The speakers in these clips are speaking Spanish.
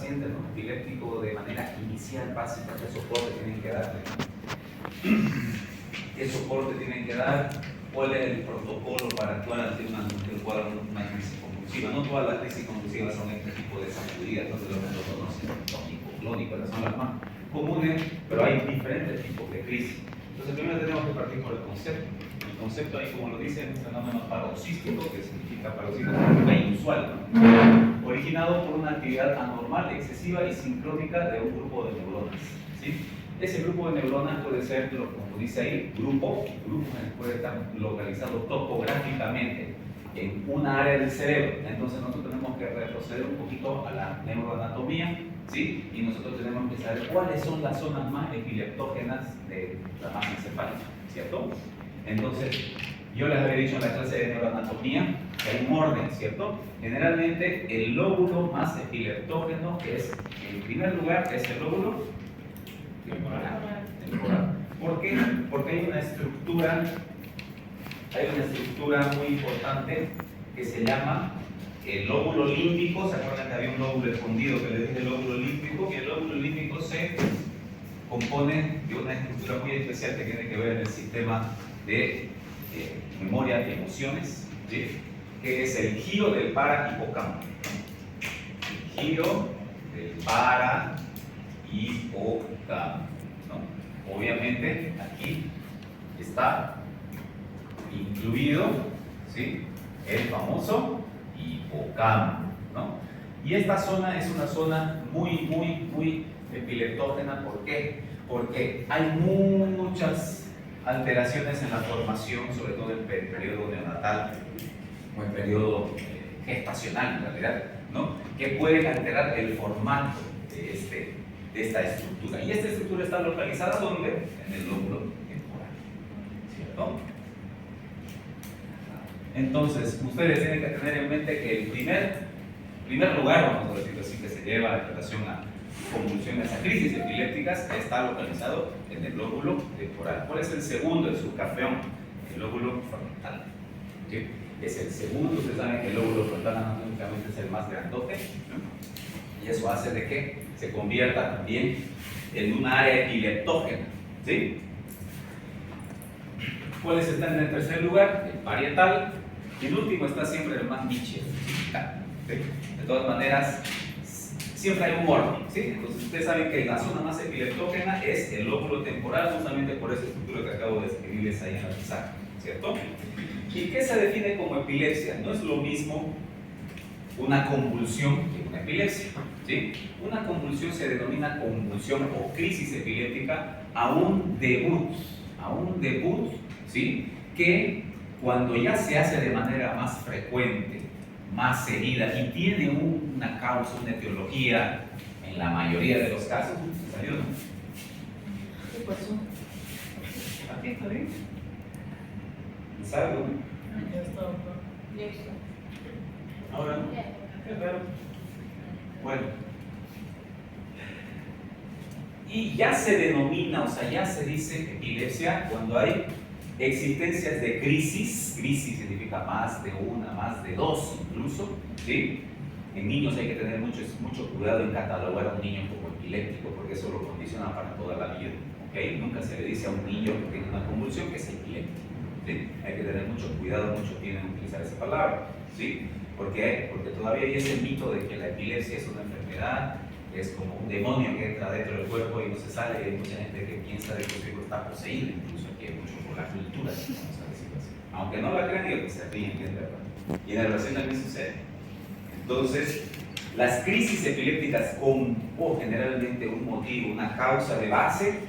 paciente, ¿no?, epiléptico de manera inicial, básica, qué soporte tienen que darle, qué soporte tienen que dar, cuál es el protocolo para actuar ante una crisis convulsiva. No todas las crisis convulsivas son este tipo de sacudidas, no se lo conocen, tónico, clónico, esas son las más comunes, pero hay diferentes tipos de crisis. Entonces primero tenemos que partir por el concepto. El concepto ahí, como lo dice, es un fenómeno paroxístico, que significa paroxístico, inusual, ¿no?, originado por una actividad anormal, excesiva y sincrónica de un grupo de neuronas, ¿sí? Ese grupo de neuronas puede ser, como dice ahí, grupo puede estar localizado topográficamente en una área del cerebro. Entonces nosotros tenemos que retroceder un poquito a la neuroanatomía, ¿sí? Y nosotros tenemos que saber cuáles son las zonas más epileptógenas de la masa encefálica, ¿cierto? Entonces, yo les había dicho en la clase de neuroanatomía que hay un orden, ¿cierto? Generalmente el lóbulo más epileptógeno, que es, en primer lugar, es el lóbulo temporal. ¿Por qué? Porque hay una estructura muy importante que se llama el lóbulo límbico. ¿Se acuerdan que había un lóbulo escondido que le dije el lóbulo límbico? Y el lóbulo límbico se compone de una estructura muy especial que tiene que ver en el sistema de memoria y emociones, ¿sí?, que es el giro del para-hipocampo. El giro del para-hipocampo, ¿no? Obviamente aquí está incluido, ¿sí?, el famoso hipocampo, ¿no? Y esta zona es una zona muy epileptógena. ¿Por qué? Porque hay muchas alteraciones en la formación, sobre todo en el periodo neonatal o en el periodo gestacional, en realidad, ¿no?, que pueden alterar el formato de esta estructura. Y esta estructura está localizada ¿dónde? En el lóbulo temporal, ¿cierto? Entonces, ustedes tienen que tener en mente que el primer lugar, vamos a decirlo así, que se lleva en relación a convulsiones, a crisis epilépticas, está localizado en el lóbulo temporal. ¿Cuál es el segundo? El subcafeón, el lóbulo frontal, ¿sí? Es el segundo. Ustedes saben que el lóbulo frontal anatómicamente es el más grandote, ¿no?, y eso hace de que se convierta también en una área epileptógena, ¿sí? ¿Cuáles están en el tercer lugar? El parietal. Y el último está siempre el más niche, ¿sí? De todas maneras, siempre hay un orden, ¿sí? Entonces ustedes saben que la zona más epileptógena es el lóbulo temporal, justamente por esa estructura que acabo de escribirles ahí en la pizarra, ¿cierto? ¿Y qué se define como epilepsia? No es lo mismo una convulsión que una epilepsia, ¿sí? Una convulsión se denomina convulsión o crisis epiléptica a un debut, ¿sí?, que cuando ya se hace de manera más frecuente, más seguida y tiene una causa, una etiología, en la mayoría de los casos, ¿salió, no? ¿Qué pasó? ¿Aquí está bien? ¿Salgo? Ya está. Ahora, qué raro. Bueno, y ya se denomina, o sea, ya se dice epilepsia cuando hay existencias de crisis. Crisis significa más de una, más de dos incluso, ¿sí? En niños hay que tener mucho cuidado en catalogar a un niño como epiléptico, porque eso lo condiciona para toda la vida, ¿ok? Nunca se le dice a un niño que tiene una convulsión que es epiléptico, ¿sí? Hay que tener mucho cuidado, mucho tienen que utilizar esa palabra, ¿sí? ¿Por qué? Porque todavía hay ese mito de que la epilepsia es una enfermedad, que es como un demonio que entra dentro del cuerpo y no se sale. Hay mucha gente que piensa de que su hijo está poseído, incluso aquí hay mucho por la cultura, vamos a decirlo así. Aunque no la crean, digo que se ríen, es verdad. Y en la relación también sucede. Entonces, las crisis epilépticas con generalmente un motivo, una causa de base,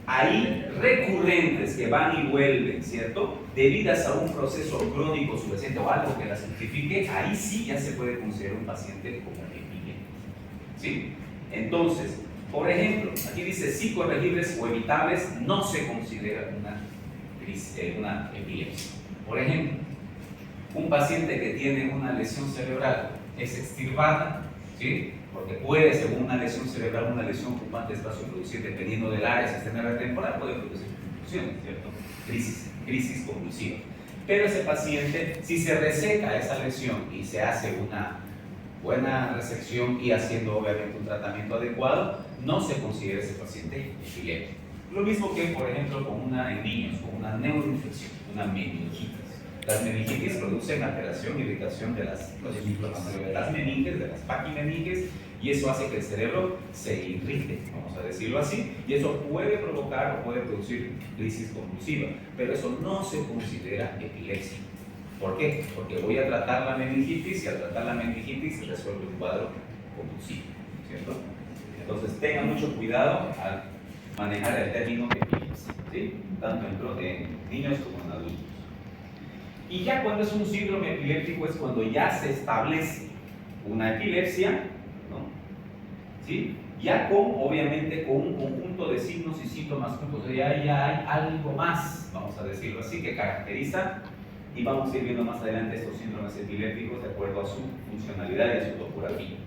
ahí recurrentes que van y vuelven, ¿cierto?, debidas a un proceso crónico subyacente o algo que las justifique, ahí sí ya se puede considerar un paciente como epiléptico, ¿sí? Entonces, por ejemplo, aquí dice si corregibles o evitables, no se considera una epilepsia. Por ejemplo, un paciente que tiene una lesión cerebral es extirpada, ¿sí?, porque puede, según una lesión cerebral, una lesión ocupante de espacio producir, dependiendo del área sistema temporal, puede producir convulsiones, ¿cierto? Crisis convulsiva. Pero ese paciente, si se reseca esa lesión y se hace buena resección y haciendo obviamente un tratamiento adecuado, no se considera ese paciente epiléptico. Lo mismo que, por ejemplo, en niños, con una neuroinfección, una meningitis. Las meningitis producen alteración, irritación de las meninges, de las paquimeninges, y eso hace que el cerebro se irrite, vamos a decirlo así, y eso puede provocar o puede producir crisis convulsiva, pero eso no se considera epilepsia. ¿Por qué? Porque voy a tratar la meningitis y al tratar la meningitis se resuelve un cuadro convulsivo, ¿cierto? Entonces tengan mucho cuidado al manejar el término epilepsia, ¿sí? Tanto en niños como en adultos. Y ya cuando es un síndrome epiléptico es cuando ya se establece una epilepsia, ¿no? ¿Sí? Ya obviamente con un conjunto de signos y síntomas juntos, ya hay algo más, vamos a decirlo así, que caracteriza, y vamos a ir viendo más adelante estos síndromes epilépticos de acuerdo a su funcionalidad y a su topografía.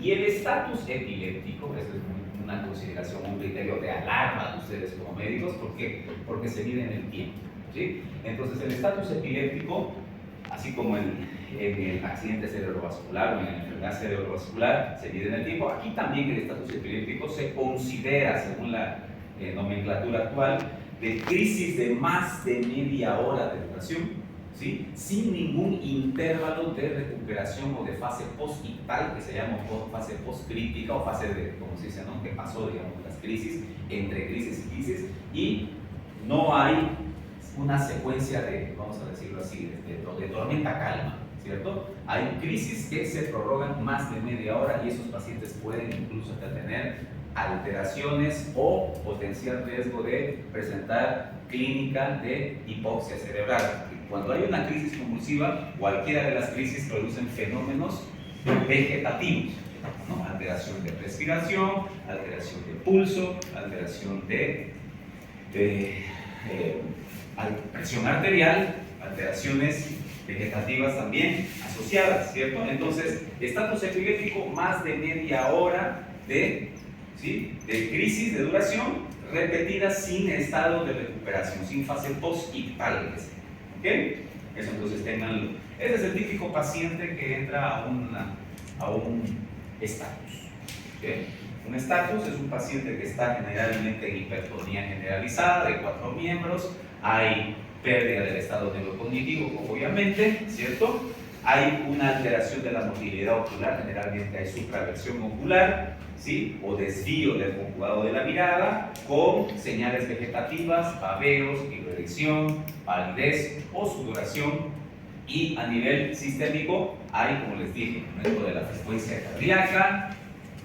Y el estatus epiléptico, eso es una consideración, un criterio de alarma de ustedes como médicos, ¿por qué? Porque se mide en el tiempo, ¿sí? Entonces el estatus epiléptico, así como en el accidente cerebrovascular o en la enfermedad cerebrovascular, se mide en el tiempo. Aquí también el estatus epiléptico se considera, según la nomenclatura actual, de crisis de más de media hora de duración, ¿sí? Sin ningún intervalo de recuperación o de fase post-ictal, que se llama fase post-crítica o fase de, como se dice, ¿no? Que pasó, digamos, las crisis, entre crisis y crisis, y no hay una secuencia de, vamos a decirlo así, de tormenta calma, ¿cierto? Hay crisis que se prorrogan más de media hora y esos pacientes pueden incluso tener alteraciones o potencial riesgo de presentar clínica de hipoxia cerebral. Cuando hay una crisis convulsiva, cualquiera de las crisis producen fenómenos vegetativos, ¿no? Alteración de respiración, alteración de pulso, alteración de presión arterial, alteraciones vegetativas también asociadas, ¿cierto? Entonces, estatus epiléptico, más de media hora de crisis de duración repetida sin estado de recuperación, sin fase post-ictal, ¿ok? Eso entonces tenganlo. Ese es el típico paciente que entra a un estatus, ¿okay? Un estatus es un paciente que está generalmente en hipertonía generalizada de 4 miembros, hay pérdida del estado neurocognitivo, obviamente, ¿cierto? Hay una alteración de la motilidad ocular, generalmente hay supraversión ocular, ¿sí? O desvío del conjugado de la mirada, con señales vegetativas, babeos, hipererección, palidez o sudoración. Y a nivel sistémico hay, como les dije, aumento de la frecuencia cardíaca,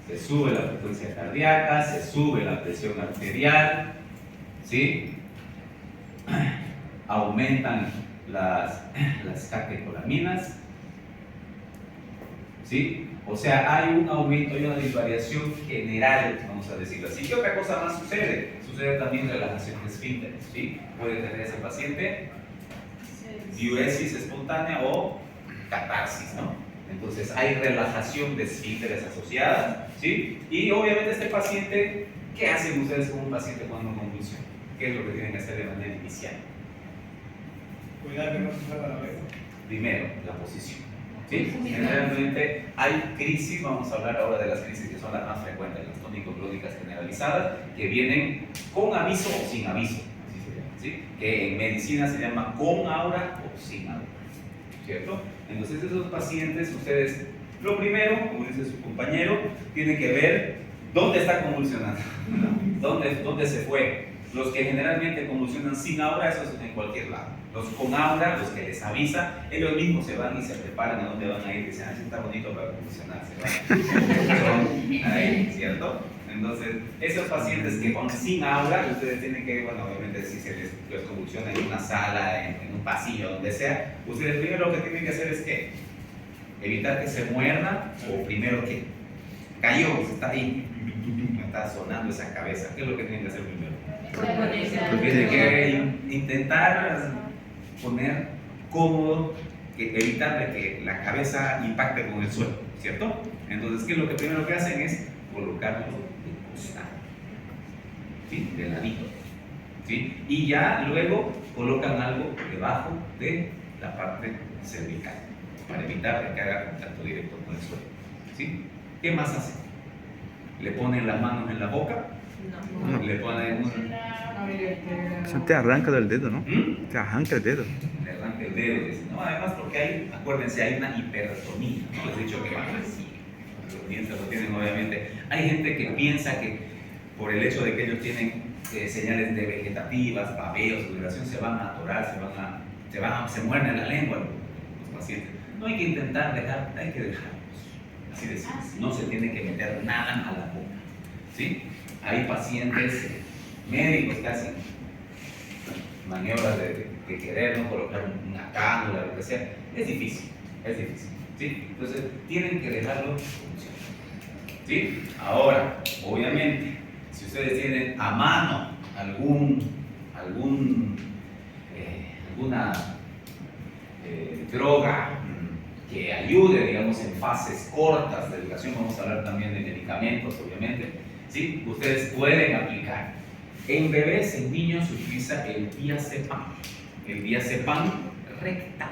se sube la frecuencia cardíaca, se sube la presión arterial, ¿sí? Aumentan las catecolaminas, ¿sí? O sea, hay un aumento y una disvariación general, vamos a decirlo así. ¿Qué otra cosa más sucede? Sucede también relajación de esfínteres, ¿sí? Puede tener ese paciente diuresis espontánea o catarsis, ¿no? Entonces hay relajación de esfínteres asociadas, ¿sí? Y obviamente este paciente, ¿qué hacen ustedes con un paciente cuando convulsiona? ¿Qué es lo que tienen que hacer de manera inicial? Cuidar que no se salga la cabeza. Primero, la posición, ¿sí? Generalmente hay crisis, vamos a hablar ahora de las crisis que son las más frecuentes, las tónico-clónicas generalizadas, que vienen con aviso o sin aviso, así se llama, ¿sí? Que en medicina se llama con aura o sin aura, ¿cierto? Entonces esos pacientes, ustedes, lo primero, como dice su compañero, tienen que ver dónde está convulsionando, dónde se fue. Los que generalmente convulsionan sin aura, esos en cualquier lado. Los con aura, los que les avisa, ellos mismos se van y se preparan a dónde van a ir, dicen, así está bonito para convulsionar, se van ahí, ¿cierto? Entonces, esos pacientes que van sin aura, ustedes tienen que, bueno, obviamente si se les convulsiona en una sala, en un pasillo, donde sea, ustedes primero lo que tienen que hacer es que evitar que se muerda, o primero que cayó, está ahí, está sonando esa cabeza. ¿Qué es lo que tienen que hacer primero? Tienen que intentar poner cómodo, evitar de que la cabeza impacte con el suelo, ¿cierto? Entonces, ¿qué es lo que primero que hacen? Es colocarlo de costado, ¿sí? De ladito, ¿sí? Y ya luego colocan algo debajo de la parte cervical, para evitar de que haga contacto directo con el suelo. ¿Sí? ¿Qué más hace? ¿Le ponen las manos en la boca? No. ¿Le ponen Eso te arranca del dedo, ¿no? ¿Mm? Te arranca el dedo. Le arranca el dedo, dice, ¿no? Además porque hay, acuérdense, hay una hipertonía, ¿no? Les he dicho que van así, los dientes lo tienen obviamente. Hay gente que piensa que por el hecho de que ellos tienen señales de vegetativas, babeos, sudoración, se van a atorar, se muerden la lengua los pacientes. No hay que intentar dejar, hay que dejarlos, así de simple. No se tiene que meter nada a la boca, ¿sí? Hay pacientes médicos que hacen maniobras de querer, ¿no? Colocar una cánula, lo que sea. Es difícil, ¿sí? Entonces, tienen que dejarlo funcionar, ¿sí? Ahora, obviamente, si ustedes tienen a mano alguna droga que ayude, digamos, en fases cortas de educación, vamos a hablar también de medicamentos, obviamente, ¿sí? Ustedes pueden aplicar. En bebés, en niños, se utiliza el diazepam rectal,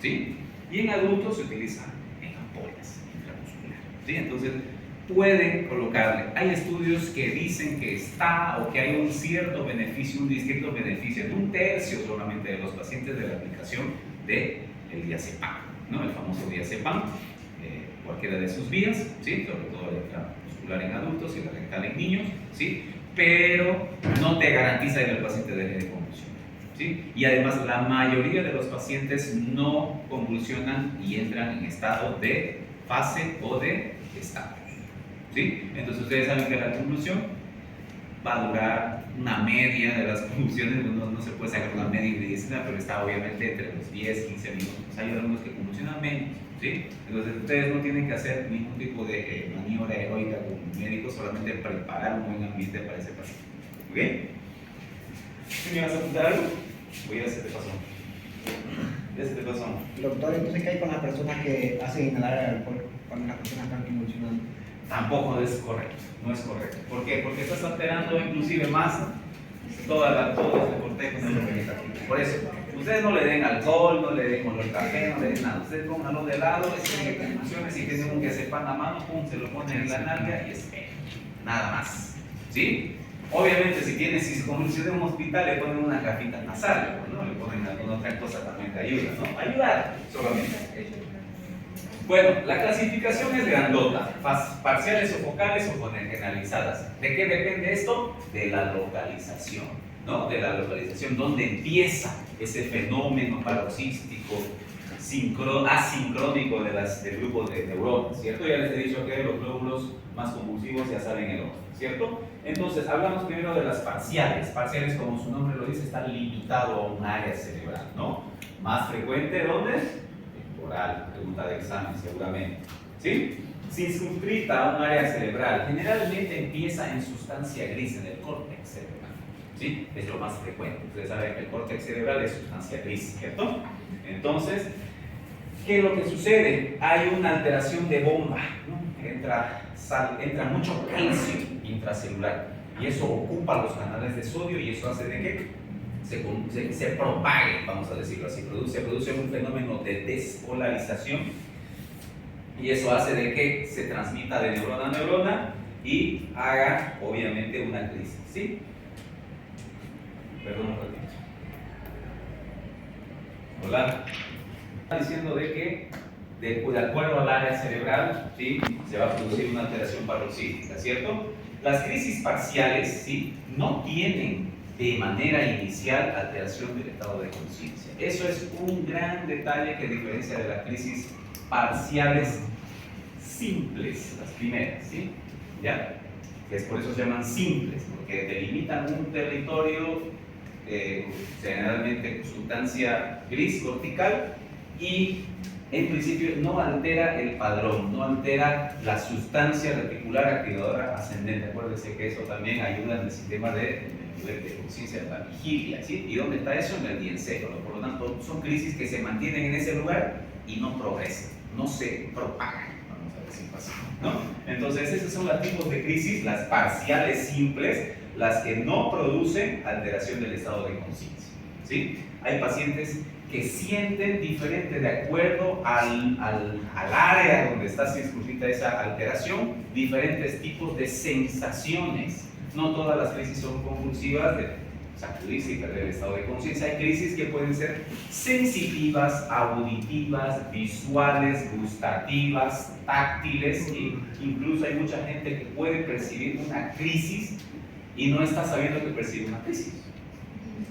¿sí? Y en adultos se utiliza en ampollas intramusculares, ¿sí? Entonces, pueden colocarle. Hay estudios que dicen que está o que hay un cierto beneficio, un distinto beneficio en 1/3 solamente de los pacientes de la aplicación del diazepam, ¿no? El famoso diazepam, cualquiera de sus vías, ¿sí? Sobre todo la intramuscular en adultos y la rectal en niños, ¿sí? Pero no te garantiza que el paciente deje de convulsionar, ¿sí? Y además la mayoría de los pacientes no convulsionan y entran en estado de fase o de estatus, ¿sí? Entonces ustedes saben que la convulsión va a durar una media de las convulsiones, no se puede sacar una media inmediata, pero está obviamente entre los 10-15 minutos. Hay algunos que convulsionan menos, ¿sí? Entonces ustedes no tienen que hacer ningún tipo de maniobra heroica con médicos, solamente preparar un buen ambiente para ese paciente, ¿ok? ¿Sí me vas a apuntar algo? O ya se te pasó. Ya se te pasó. Doctor, entonces, ¿qué hay con las personas que hacen inhalar el alcohol cuando las personas están convulsionando? Tampoco es correcto, no es correcto. ¿Por qué? Porque estás alterando inclusive más todo este cortejo neurovegetativo. Por eso, ustedes no le den alcohol, no le den olor café, no le den nada. Ustedes pónganlo de lado, tienen que convulsiones, si tienen un diazepam a mano, pum, se lo ponen en la nalga y esperen. Nada más, ¿sí? Obviamente, si se convulsiona en un hospital, le ponen una cajita nasal, ¿no? Le ponen alguna otra cosa también que ayuda, ¿no? Ayudar solamente. Bueno, la clasificación es grandota, parciales o focales o generalizadas. ¿De qué depende esto? De la localización, ¿no? De la localización, donde empieza ese fenómeno paroxístico asincrónico del grupo de neuronas, ¿cierto? Ya les he dicho que los glóbulos más convulsivos ya salen el otro, ¿cierto? Entonces, hablamos primero de las parciales. Parciales, como su nombre lo dice, está limitado a un área cerebral, ¿no? Más frecuente, ¿dónde? Temporal, pregunta de examen seguramente, ¿sí? Circunscrita a un área cerebral, generalmente empieza en sustancia gris, en el córtex cerebral, ¿sí? Es lo más frecuente. Ustedes saben que el córtex cerebral es sustancia gris, ¿cierto? Entonces, ¿qué es lo que sucede? Hay una alteración de bomba, ¿no? Entra mucho calcio intracelular y eso ocupa los canales de sodio y eso hace de que se propague, vamos a decirlo así, se produce un fenómeno de despolarización y eso hace de que se transmita de neurona a neurona y haga obviamente una crisis, ¿sí? Perdón un ratito. Hola. Está diciendo de que de acuerdo al área cerebral, ¿sí? Se va a producir una alteración paroxística, ¿cierto? Las crisis parciales, ¿sí? No tienen de manera inicial alteración del estado de conciencia. Eso es un gran detalle que diferencia de las crisis parciales simples, las primeras, ¿sí? ¿Ya? Que es por eso se llaman simples, porque delimitan un territorio generalmente sustancia gris cortical y en principio no altera el padrón, no altera la sustancia reticular activadora ascendente. Acuérdense que eso también ayuda en el sistema de nivel de conciencia de la vigilia, ¿sí? ¿Y dónde está eso? En el diencéfalo. Por lo tanto, son crisis que se mantienen en ese lugar y no progresan, no se propagan, vamos a decirlo así, ¿no? Entonces, esos son los tipos de crisis, las parciales simples, las que no producen alteración del estado de conciencia, ¿sí? Hay pacientes que sienten diferente de acuerdo al área donde está circunscrita esa alteración, diferentes tipos de sensaciones. No todas las crisis son convulsivas, de sacudirse y perder el estado de conciencia. Hay crisis que pueden ser sensitivas, auditivas, visuales, gustativas, táctiles, e incluso hay mucha gente que puede percibir una crisis y no está sabiendo que percibe una crisis.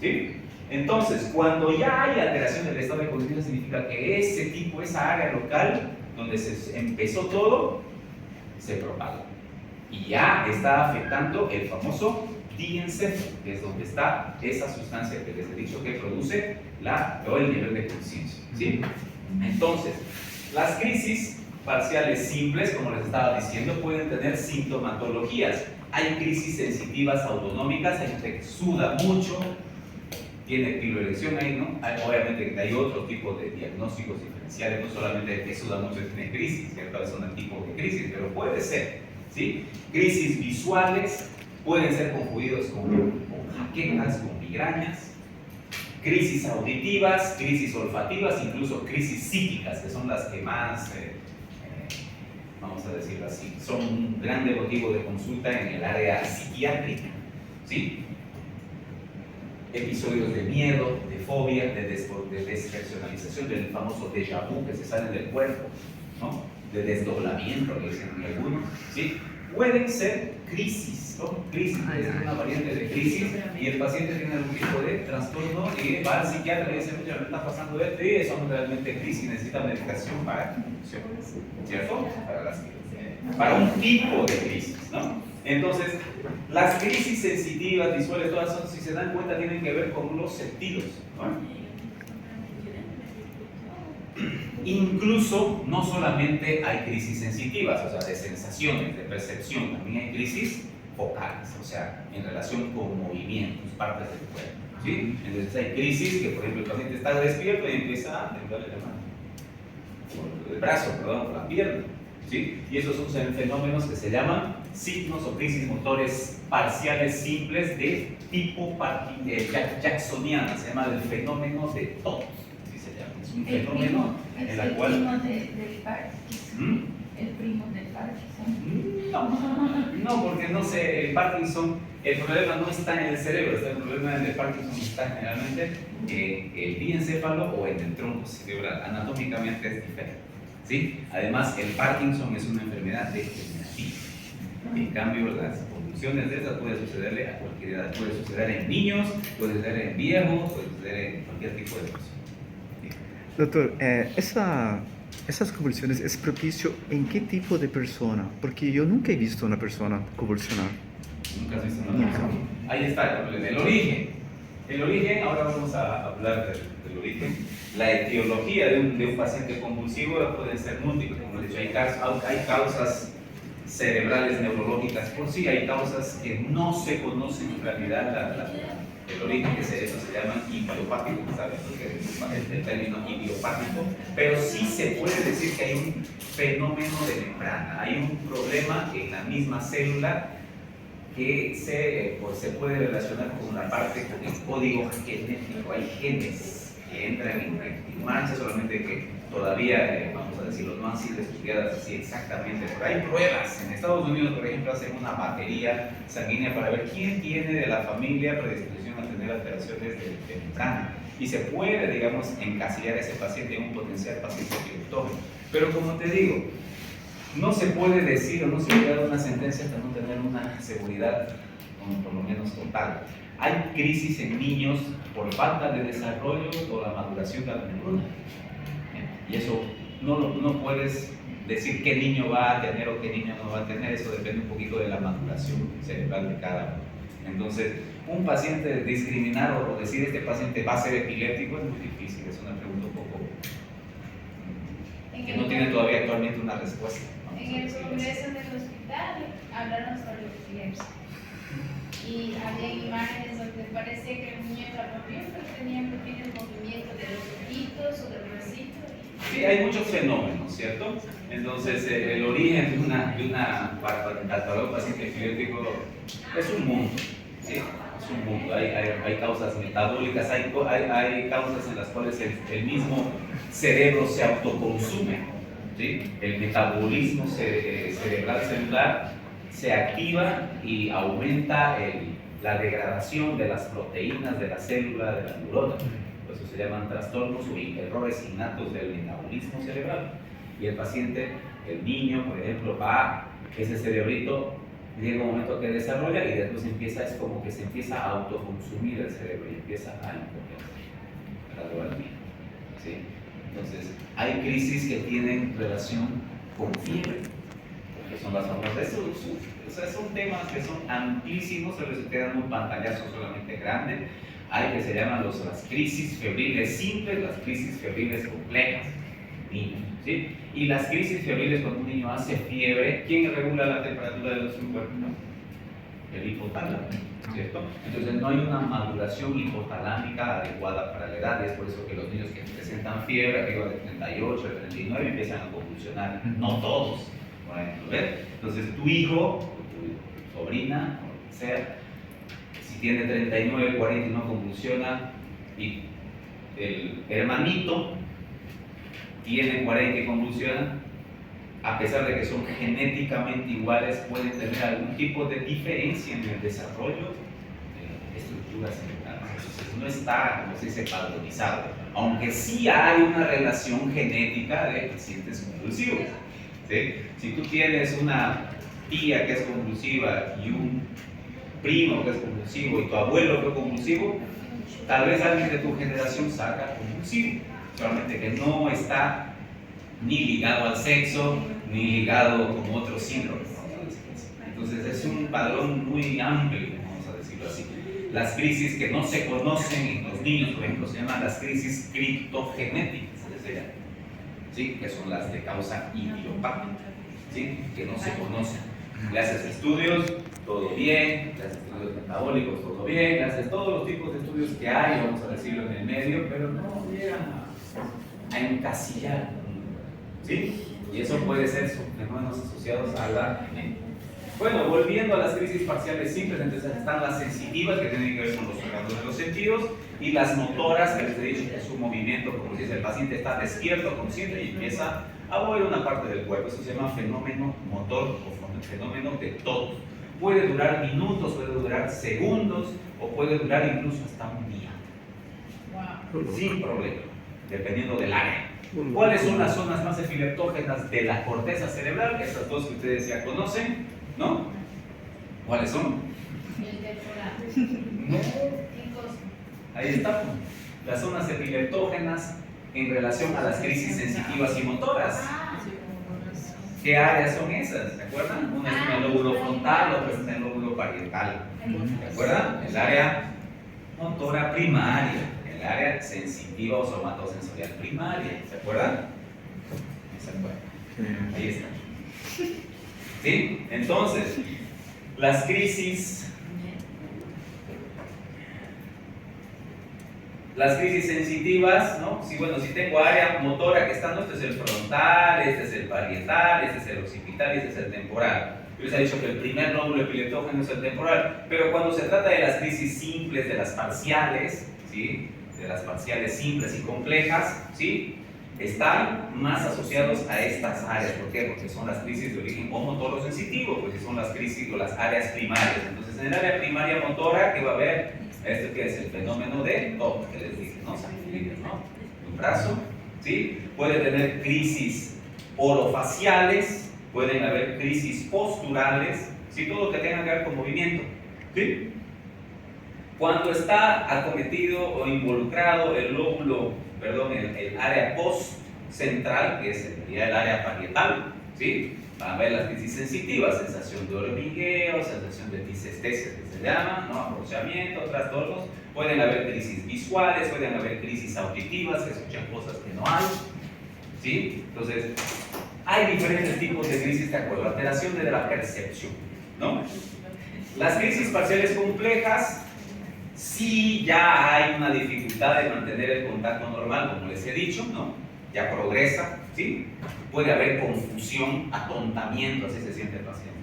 ¿Sí? Entonces, cuando ya hay alteración del estado de conciencia, significa que ese tipo, esa área local donde se empezó todo, se propaga. Y ya está afectando el famoso diencéfalo, que es donde está esa sustancia que les he dicho que produce el nivel de conciencia. ¿Sí? Entonces, las crisis parciales simples, como les estaba diciendo, pueden tener sintomatologías. Hay crisis sensitivas autonómicas, hay gente que suda mucho, tiene piloerección ahí, ¿no? Obviamente hay otro tipo de diagnósticos diferenciales, no solamente el que suda mucho tiene crisis, ¿cierto? Es un tipo de crisis, pero puede ser, ¿sí? Crisis visuales pueden ser confundidos con jaquecas, con migrañas, crisis auditivas, crisis olfativas, incluso crisis psíquicas, que son las que más, vamos a decirlo así, son un grande motivo de consulta en el área psiquiátrica, ¿sí? Episodios de miedo, de fobia, de despersonalización, del famoso déjà vu que se sale del cuerpo, ¿no? De desdoblamiento, que dicen algunos, ¿sí? Pueden ser crisis, ¿no? Crisis, es una variante de crisis y el paciente tiene algún tipo de trastorno y va al psiquiatra y dice, ya me está pasando esto y son realmente crisis, necesita medicación para, ¿cierto? Para un tipo de crisis, ¿no? Entonces, las crisis sensitivas, visuales, todas son, si se dan cuenta, tienen que ver con los sentidos, ¿no? Incluso, no solamente hay crisis sensitivas, o sea, de sensaciones, de percepción, también hay crisis focales, o sea, en relación con movimientos, partes del cuerpo, ¿sí? Entonces hay crisis que, por ejemplo, el paciente está despierto y empieza a temblarle la mano, o el brazo, perdón, o la pierna, ¿sí? Y esos son fenómenos que se llaman signos o crisis motores parciales simples de tipo jacksoniana, se llama el fenómeno de TOT, así se llama. Es un fenómeno en el cual... El primo del Parkinson. El primo del Parkinson. No, porque no sé, el Parkinson, el problema no está en el cerebro, el problema del Parkinson está generalmente en el diencéfalo o en el tronco cerebral, anatómicamente es diferente, ¿sí? Además, el Parkinson es una enfermedad degenerativa. En cambio, las convulsiones de esas pueden sucederle a cualquier edad. Puede suceder en niños, puede suceder en viejos, puede suceder en cualquier tipo de persona. Doctor, esas convulsiones es propicio en qué tipo de persona? Porque yo nunca he visto una persona convulsionar. Nunca has visto una persona. Ahí está el origen. El origen, ahora vamos a hablar del origen. La etiología de un paciente convulsivo puede ser múltiple. Como les he dicho, hay causas cerebrales neurológicas por sí, hay causas que no se conocen en realidad el origen, que eso se llama idiopático, ¿sabes? El término idiopático, pero sí se puede decir que hay un fenómeno de membrana, hay un problema en la misma célula que se puede relacionar con la parte, con el código genético. Hay genes que entran en marcha, solamente que todavía, vamos a decirlo, no han sido estudiadas así exactamente, pero hay pruebas. En Estados Unidos, por ejemplo, hacen una batería sanguínea para ver quién tiene de la familia predisposición a tener alteraciones de membrana. Y se puede, digamos, encasillar a ese paciente en un potencial paciente epileptógeno. Pero como te digo, no se puede decir o no se puede dar una sentencia hasta no tener una seguridad, por lo menos total. Hay crisis en niños por falta de desarrollo o la maduración de la neurona. Y eso no puedes decir qué niño va a tener o qué niño no va a tener, eso depende un poquito de la maduración cerebral de cada uno. Entonces, un paciente discriminar o decir este paciente va a ser epiléptico es muy difícil, es una pregunta un poco que no tiene todavía actualmente una respuesta. En el congreso del hospital hablaron sobre epilepsia y había imágenes donde parecía que el niño estaba bien, pero tenía pequeños movimientos de los ojitos o del bracito. Sí, hay muchos fenómenos, ¿cierto? Entonces, el origen para un paciente epiléptico es un mundo. ¿sí? Es un mundo, hay causas metabólicas, hay causas en las cuales el mismo cerebro se autoconsume, ¿sí? El metabolismo cerebral celular se activa y aumenta la degradación de las proteínas de la célula, de la neurona. Por eso se llaman trastornos o errores innatos del metabolismo cerebral. Y el paciente, el niño, por ejemplo, ese cerebrito llega un momento que desarrolla y después es como que se empieza a autoconsumir el cerebro y empieza a encogerse gradualmente, ¿sí? Entonces, hay crisis que tienen relación con fiebre, que son las famosas. O sea, son temas que son amplísimos, solo se quedan un pantallazo solamente grande. Hay que se llaman las crisis febriles simples, las crisis febriles complejas, niños, ¿sí? Y las crisis febriles cuando un niño hace fiebre, ¿quién regula la temperatura de su cuerpo? El hipotálamo, ¿cierto? Entonces no hay una maduración hipotalámica adecuada para la edad, y es por eso que los niños que presentan fiebre arriba de 38, de 39 empiezan a convulsionar, no todos, por ejemplo, ¿ves? Entonces tu hijo, o tu sobrina, o lo que sea, si tiene 39, 40 y no convulsiona, y el hermanito tiene 40 y convulsiona, a pesar de que son genéticamente iguales, pueden tener algún tipo de diferencia en el desarrollo de estructuras cerebrales. Entonces no está, como se dice, padronizado, aunque sí hay una relación genética de pacientes convulsivos, ¿sí? Si tú tienes una tía que es convulsiva y un primo que es convulsivo y tu abuelo fue convulsivo, tal vez alguien de tu generación salga convulsivo, solamente que no está ni ligado al sexo, ni ligado con otros síndromes. Entonces es un padrón muy amplio, vamos a decirlo así. Las crisis que no se conocen en los niños, por ejemplo, se llaman las crisis criptogenéticas, ¿sí? Que son las de causa idiopática, ¿sí? Que no se conocen. Le haces estudios, todo bien, le haces estudios metabólicos, todo bien, le haces todos los tipos de estudios que hay, vamos a decirlo, en el medio, pero no llegan a encasillar, ¿sí? Y eso puede ser fenómenos asociados a la mente. Bueno, volviendo a las crisis parciales simples, entonces están las sensitivas, que tienen que ver con los órganos de los sentidos, y las motoras, que les he dicho que es un movimiento, como dice, el paciente está despierto, consciente, y empieza a mover una parte del cuerpo. Eso se llama fenómeno motor o fenómeno de todos. Puede durar minutos, puede durar segundos, o puede durar incluso hasta un día. Wow. Sin problema, dependiendo del área. ¿Cuáles son las zonas más epileptógenas de la corteza cerebral? Estas dos que ustedes ya conocen, ¿no? ¿Cuáles son? El temporal. No. Ahí está. Las zonas epileptógenas en relación a las crisis sensitivas y motoras. ¿Qué áreas son esas? ¿Se acuerdan? Una es en el lóbulo frontal, otra es en el lóbulo parietal. ¿Se acuerdan? El área motora primaria. El área sensitiva o somatosensorial primaria, ¿se acuerdan? ¿Se acuerdan? Ahí está. ¿Sí? Entonces, las crisis sensitivas, ¿no? Sí, bueno, si tengo área motora que está, ¿no? Este es el frontal, este es el parietal, este es el occipital y este es el temporal. Yo les he dicho que el primer lóbulo epileptógeno es el temporal, pero cuando se trata de las crisis simples, de las parciales, ¿sí? De las parciales simples y complejas, ¿sí? Están más asociados a estas áreas. ¿Por qué? Porque son las crisis de origen o motor o sensitivo, porque son las crisis o las áreas primarias. Entonces, en el área primaria motora, ¿qué va a haber? Esto que es el fenómeno de TOC, que les dije, ¿no? ¿No? Un brazo, ¿sí? Puede tener crisis orofaciales, pueden haber crisis posturales, ¿sí? Todo lo que tenga que ver con movimiento, ¿sí? Cuando está acometido o involucrado el lóbulo, el área postcentral, que sería el área parietal, ¿sí? Van a ver las crisis sensitivas, sensación de hormigueo, sensación de disestesia, que se llama, ¿no? Abrochamiento, trastornos. Pueden haber crisis visuales, pueden haber crisis auditivas, que escuchan cosas que no hay, ¿sí? Entonces, hay diferentes tipos de crisis de acuerdo a alteraciones de la percepción, ¿no? Las crisis parciales complejas, sí ya hay una dificultad de mantener el contacto normal, como les he dicho, ¿no? Ya progresa, ¿sí? Puede haber confusión, atontamiento, así se siente el paciente.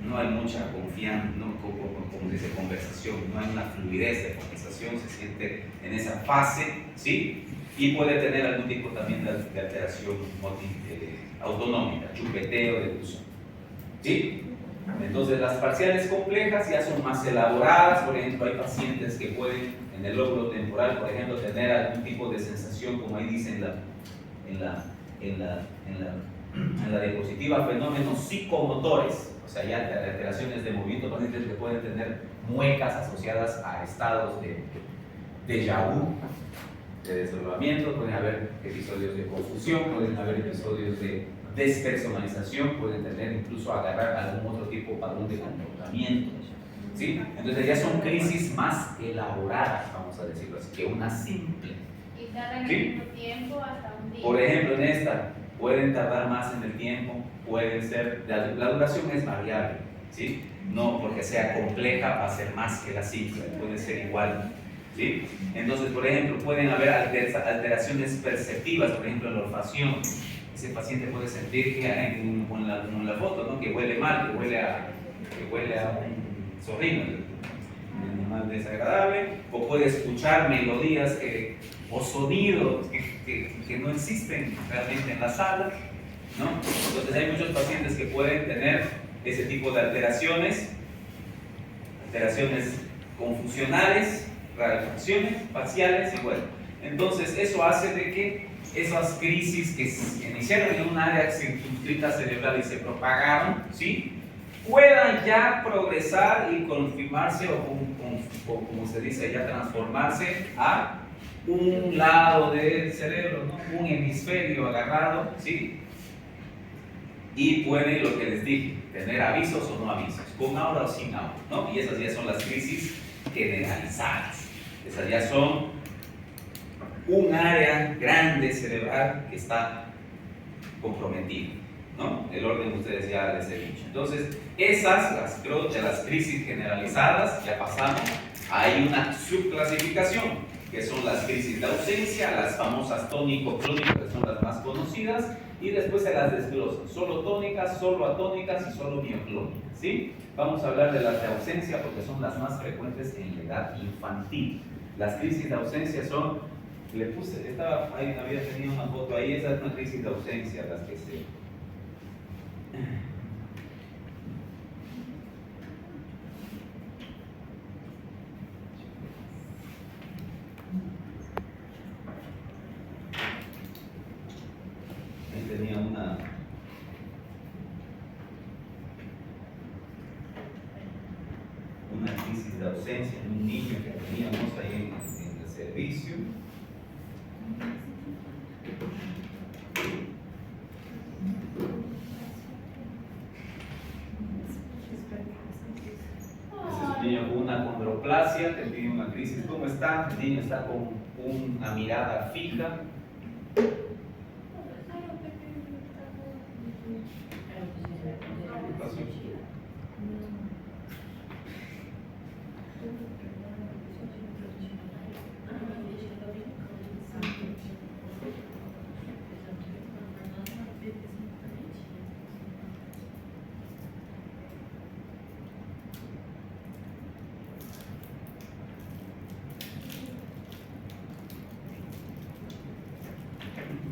no hay mucha confianza, no, como dice, conversación, no hay una fluidez de conversación, se siente en esa fase, ¿sí? Y puede tener algún tipo también de alteración autonómica, chupeteo de uso, ¿sí? Entonces las parciales complejas ya son más elaboradas. Por ejemplo, hay pacientes que pueden en el lóbulo temporal, por ejemplo, tener algún tipo de sensación, como ahí dice en la diapositiva, fenómenos psicomotores, o sea, ya alteraciones de movimiento, pacientes que pueden tener muecas asociadas a estados de déjà vu, de desolvamiento, pueden haber episodios de confusión, pueden haber episodios de despersonalización, pueden tener incluso agarrar algún otro tipo patrón de comportamiento, ¿sí? Entonces ya son crisis más elaboradas, vamos a decirlo así, que una simple. Y tardan ¿Sí? el mismo tiempo hasta un día. Por ejemplo, en esta, pueden tardar más en el tiempo, pueden ser, la duración es variable, ¿sí? No porque sea compleja va a ser más que la simple, puede ser igual, ¿sí? Entonces, por ejemplo, pueden haber alteraciones perceptivas, por ejemplo, en la olfacción. Ese paciente puede sentir que, como en la foto, ¿no? Que huele mal, que huele a un zorrino, un animal desagradable, o puede escuchar melodías o sonidos que no existen realmente en la sala, ¿no? Entonces hay muchos pacientes que pueden tener ese tipo de alteraciones confusionales, rarefacciones faciales y bueno. Entonces eso hace de que esas crisis que se iniciaron en un área circunscrita cerebral y se propagaron, ¿sí? Puedan ya progresar y confirmarse o como se dice, ya transformarse a un lado del cerebro, ¿no? Un hemisferio agarrado, ¿sí? Y puede, lo que les dije, tener avisos o no avisos, con aura o sin aura, ¿no? Y esas ya son las crisis generalizadas. Esas ya son un área grande cerebral que está comprometida, ¿no? El orden ustedes ya les he dicho. Entonces, las crisis generalizadas, ya pasamos, hay una subclasificación, que son las crisis de ausencia, las famosas tónico-clónicas, que son las más conocidas, y después se las desglosan, solo tónicas, solo atónicas y solo mioclónicas, ¿sí? Vamos a hablar de las de ausencia porque son las más frecuentes en la edad infantil. Las crisis de ausencia son, le puse, había tenido una foto ahí, esa es una crisis de ausencia, las que se... Ahí tenía una crisis de ausencia en un niño que teníamos ahí en el servicio. Ese niño con una condroplasia, que tiene una crisis. ¿Cómo está? El niño está con una mirada fija. ¿Qué pasó?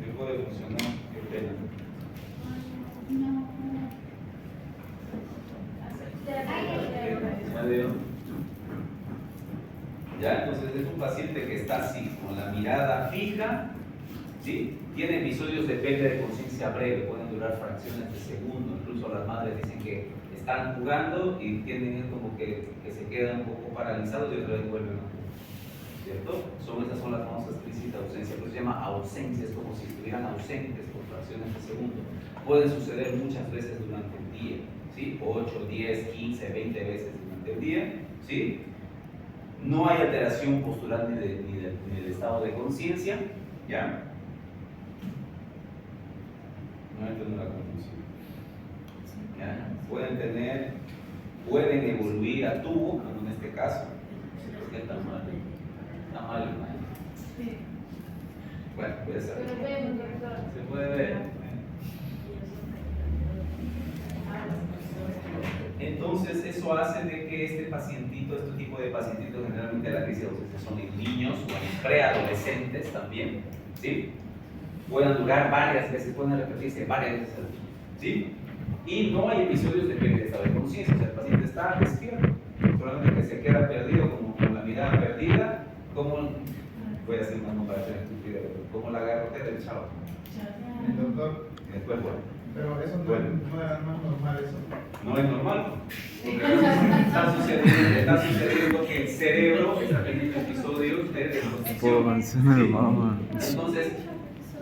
Dejó de funcionar, qué pena. ¿Ya veo? Ya, entonces es un paciente que está así, con la mirada fija, ¿sí? Tiene episodios de pérdida de conciencia breve, pueden durar fracciones de segundo, incluso las madres dicen que están jugando y tienen como que se quedan un poco paralizados y otra vez vuelven a jugar, ¿cierto? Esas son las famosas crisis de ausencia, pues se llama ausencia, es como si estuvieran ausentes por fracciones de segundo. Pueden suceder muchas veces durante el día, ¿sí? 8, 10, 15, 20 veces durante el día, ¿sí? No hay alteración postural ni del estado de conciencia, ¿ya? No entiendo la confusión. ¿Ya? Pueden evoluir a tubo, como en este caso. ¿Por qué está mal? Está mal, ¿no? Bueno, puede ser. Se puede ver. Entonces, eso hace de que este pacientito, este tipo de pacientitos, generalmente la crisis de ausencia son en niños o en preadolescentes también, ¿sí? Puedan durar varias veces, pueden repetirse varias veces al día, ¿sí? Y no hay episodios de pérdida de estado de conciencia, o sea, el paciente está despierto, solamente que se queda perdido, como con la mirada perdida, como, voy a hacer una comparación estúpida, como la garrotera del chavo. El doctor, Y después, bueno, pero eso no, Bueno. no era más normal eso. no es normal, porque está sucediendo que el cerebro está teniendo episodios de desconexión. ¿Sí? Entonces,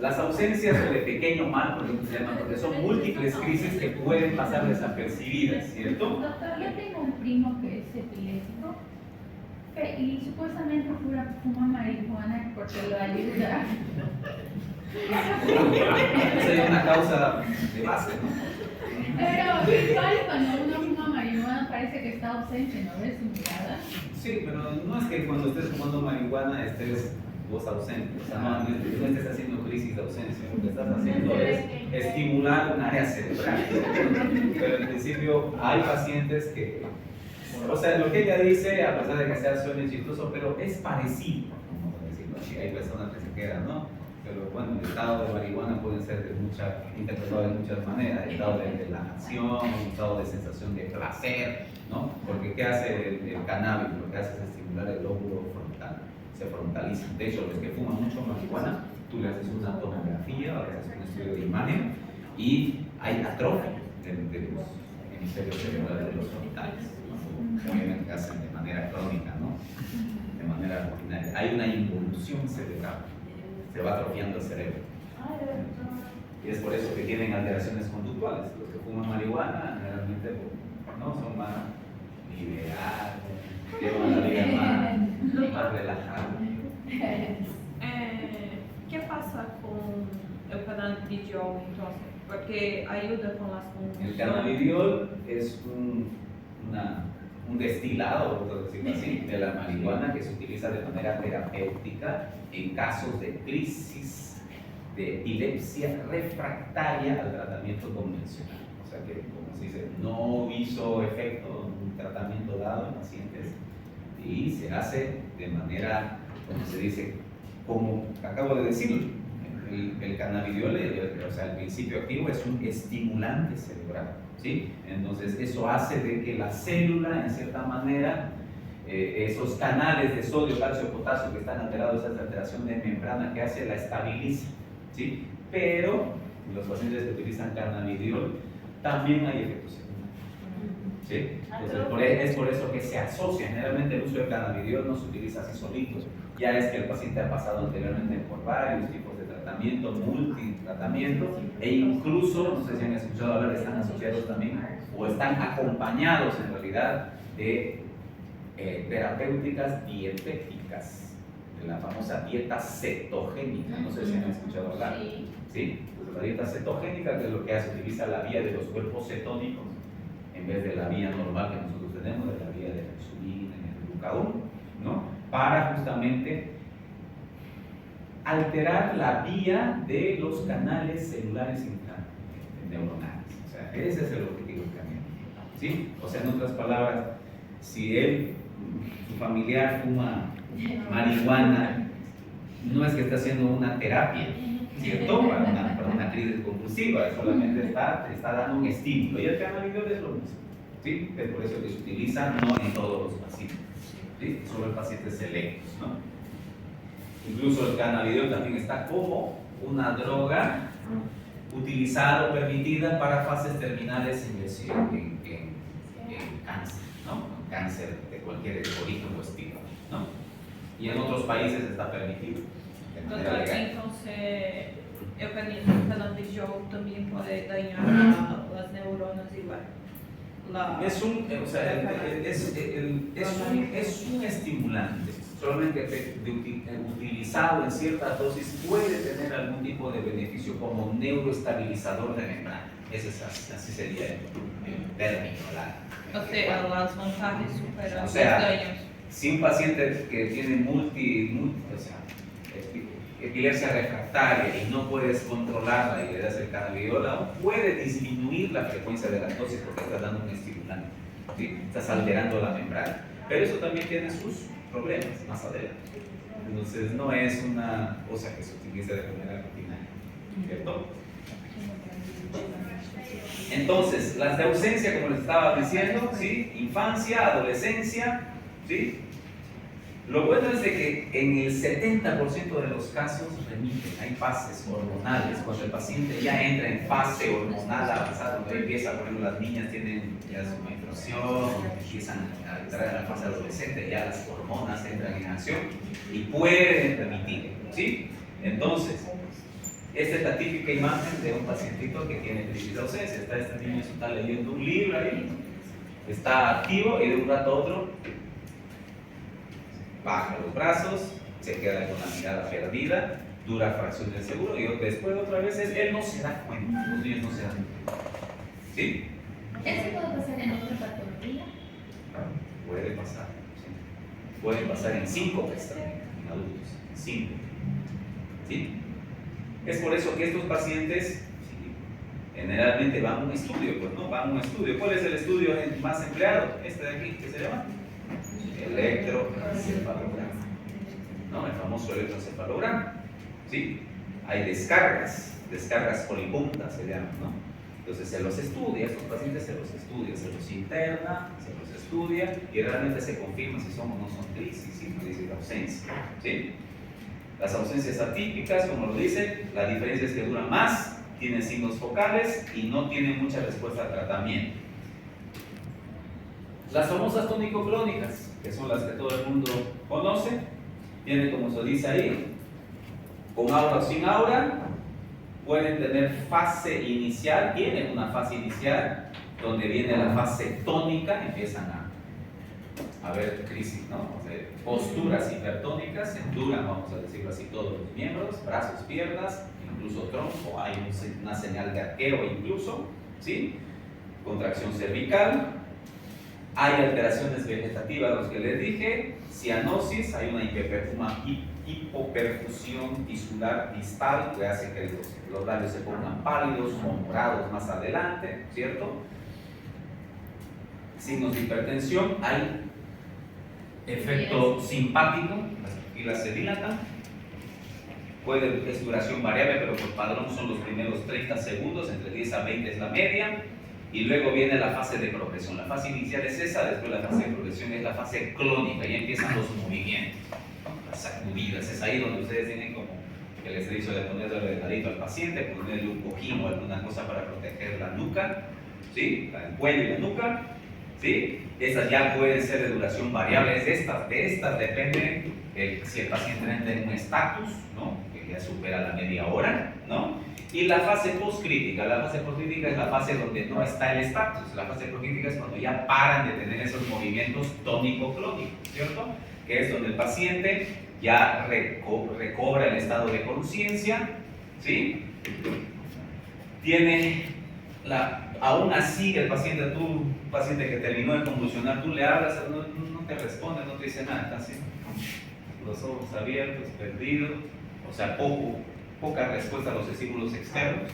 las ausencias o de pequeño mal, por ejemplo, se llaman, porque son múltiples crisis que pueden pasar desapercibidas, ¿cierto? Doctor, yo tengo un primo que es epiléptico y supuestamente fuma marihuana porque lo ayuda. Esa es una causa de base, ¿no? Pero igual cuando uno fuma marihuana parece que está ausente, ¿no ves su mirada? Sí, pero no es que cuando estés fumando marihuana estés vos ausente, o sea, no estés haciendo crisis de ausencia, lo que estás haciendo es estimular un área cerebral. Pero en principio hay pacientes que, o sea, lo que ella dice, a pesar de que sea suene chistoso, pero es parecido, vamos a decirlo así, hay personas que se quedan, ¿no? Pero bueno, el estado de marihuana puede ser interpretado de muchas maneras, estado de relajación, un estado de sensación de placer, ¿no? Porque ¿qué hace el cannabis? Lo que hace es estimular el lóbulo frontal, se frontaliza. De hecho, los que fuman mucho marihuana, tú le haces una tomografía, le haces un estudio de imagen y hay atrofia de los hemisferios cerebrales de los frontales, ¿no? Obviamente que hacen de manera crónica, ¿no? De manera rutinaria. Hay una involución cerebral. Se va atrofiando el cerebro. Y es por eso que tienen alteraciones conductuales. Los que fuman marihuana generalmente no son más liberados, llevan una vida más relajada. ¿Qué pasa con el cannabidiol entonces? Porque ayuda con las El convulsiones. cannabidiol es un destilado, por decirlo así, de la marihuana que se utiliza de manera terapéutica en casos de crisis de epilepsia refractaria al tratamiento convencional. O sea que, como se dice, no hizo efecto un tratamiento dado en pacientes y se hace de manera, como se dice, como acabo de decirlo, el cannabidiol, o sea, el principio activo es un estimulante cerebral, ¿sí? Entonces eso hace de que la célula, en cierta manera, esos canales de sodio, calcio, potasio que están alterados, esa alteración de membrana que hace, la estabiliza, ¿sí? Pero los pacientes que utilizan cannabidiol también hay efectos secundarios, ¿sí? Entonces, es por eso que se asocia. Generalmente el uso del cannabidiol no se utiliza así solito, ya es que el paciente ha pasado anteriormente por varios tipos de tratamiento, multitratamiento, e incluso, no sé si han escuchado hablar, están asociados también o están acompañados en realidad de terapéuticas dietéticas, de la famosa dieta cetogénica, no sé si han escuchado hablar. ¿Sí? Pues la dieta cetogénica, que es lo que hace, utiliza la vía de los cuerpos cetónicos en vez de la vía normal que nosotros tenemos, de la vía de la insulina y el glucagón, ¿no? Para justamente alterar la vía de los canales celulares neuronales. O sea, ese es el objetivo del camino, ¿sí? O sea, en otras palabras, si su familiar fuma marihuana, no es que está haciendo una terapia, ¿cierto? Para una crisis compulsiva, solamente está dando un estímulo. Y el cannabidiol es lo mismo, ¿sí? Es por eso que se utiliza no en todos los pacientes, ¿sí? Solo en pacientes selectos, ¿no? Incluso el cannabidiol también está como una droga utilizada o permitida para fases terminales en cáncer, ¿no? Cáncer de cualquier origen o estilo, ¿no? Y en otros países está permitido de manera Doutor, legal. entonces el cannabidiol también puede dañar las neuronas igual. Es un estimulante, solamente utilizado en ciertas dosis puede tener algún tipo de beneficio como neuroestabilizador de membrana. Así sería el término. O sea, las ventajas superan O los sea, daños. Si un paciente que tiene epilepsia refractaria y no puedes controlarla y le das el cannabidiol, aún puede disminuir la frecuencia de la dosis porque estás dando un estimulante. ¿sí? Estás alterando la membrana. Pero eso también tiene sus problemas más adelante. Entonces no es una cosa que se utilice de manera rutinaria, ¿cierto? Entonces, las de ausencia, como les estaba diciendo, ¿sí? Infancia, adolescencia, ¿sí? Lo bueno es de que en el 70% de los casos remiten, hay fases hormonales, cuando el paciente ya entra en fase hormonal avanzada, cuando empieza, por ejemplo, las niñas tienen ya su menstruación, empiezan a entrar en la fase adolescente, ya las hormonas entran en acción y pueden remitir, ¿sí? Entonces, esta es la típica imagen de un pacientito que tiene crisis de ausencia. Está este niño, está leyendo un libro ahí, está activo y de un rato a otro baja los brazos, se queda con la mirada perdida, dura fracción de segundo y después otra vez él no se da cuenta, los niños no se dan cuenta. ¿Sí? ¿Eso puede pasar en otra patología? Puede pasar. ¿Sí? Puede pasar en 5 también, en adultos. 5. ¿Sí? Es por eso que estos pacientes ¿sí? Generalmente van a un estudio, pues no, van a un estudio. ¿Cuál es el estudio más empleado? Este de aquí, ¿qué se llama? Electroencefalograma, ¿no? El famoso electroencefalograma, ¿sí? Hay descargas polipuntas se llaman, ¿no? Entonces se los estudia, estos pacientes se los estudia, se los interna, se los estudia y realmente se confirma si son o no son crisis, si no dice la ausencia, ¿sí? Las ausencias atípicas, como lo dice, la diferencia es que duran más, tienen signos focales y no tienen mucha respuesta al tratamiento. Las famosas tónico-clónicas, que son las que todo el mundo conoce, tienen, como se dice ahí, con aura o sin aura, pueden tener fase inicial, tienen una fase inicial, donde viene la fase tónica, empiezan a ver crisis, ¿no? O sea, posturas hipertónicas, se enduran, vamos a decirlo así, todos los miembros, brazos, piernas, incluso tronco, hay una señal de arqueo incluso, ¿sí? Contracción cervical. Hay alteraciones vegetativas, los que les dije, cianosis, hay una hipoperfusión tisular distal que hace que los labios se pongan pálidos o morados más adelante, ¿cierto? Signos de hipertensión, hay efecto simpático, las pupilas se dilatan, es duración variable, pero por padrón son los primeros 30 segundos, entre 10 a 20 es la media. Y luego viene la fase de progresión. La fase inicial es esa, después la fase de progresión es la fase clónica, y empiezan los movimientos, las sacudidas. Es ahí donde ustedes tienen como que les he dicho de ponerle el ladito al paciente, ponerle un cojín o alguna cosa para proteger la nuca, ¿sí? El cuello y la nuca, ¿sí? Esas ya pueden ser de duración variable. De estas depende si el paciente entra en un estatus, ¿no? Que ya supera la media hora, ¿no? Y la fase poscrítica es la fase donde no está el estatus. La fase poscrítica es cuando ya paran de tener esos movimientos tónico-clónicos, ¿cierto? Que es donde el paciente ya recobra el estado de conciencia, ¿sí? Tiene aún así el paciente, un paciente que terminó de convulsionar, tú le hablas, no te responde, no te dice nada, está así, los ojos abiertos, perdidos, o sea, poca respuesta a los estímulos externos.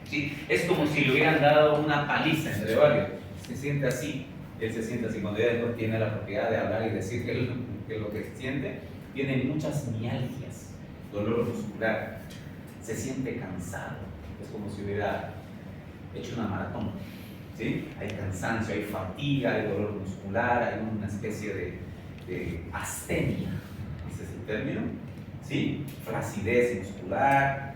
¿Sí? Es como si le hubieran dado una paliza entre varios. Se siente así, él se siente así. Cuando ya después tiene la propiedad de hablar y decir que lo que siente, tiene muchas mialgias, dolor muscular, se siente cansado, es como si hubiera hecho una maratón. ¿Sí? Hay cansancio, hay fatiga, hay dolor muscular, hay una especie de astenia, ese es el término. ¿Sí? Flacidez muscular,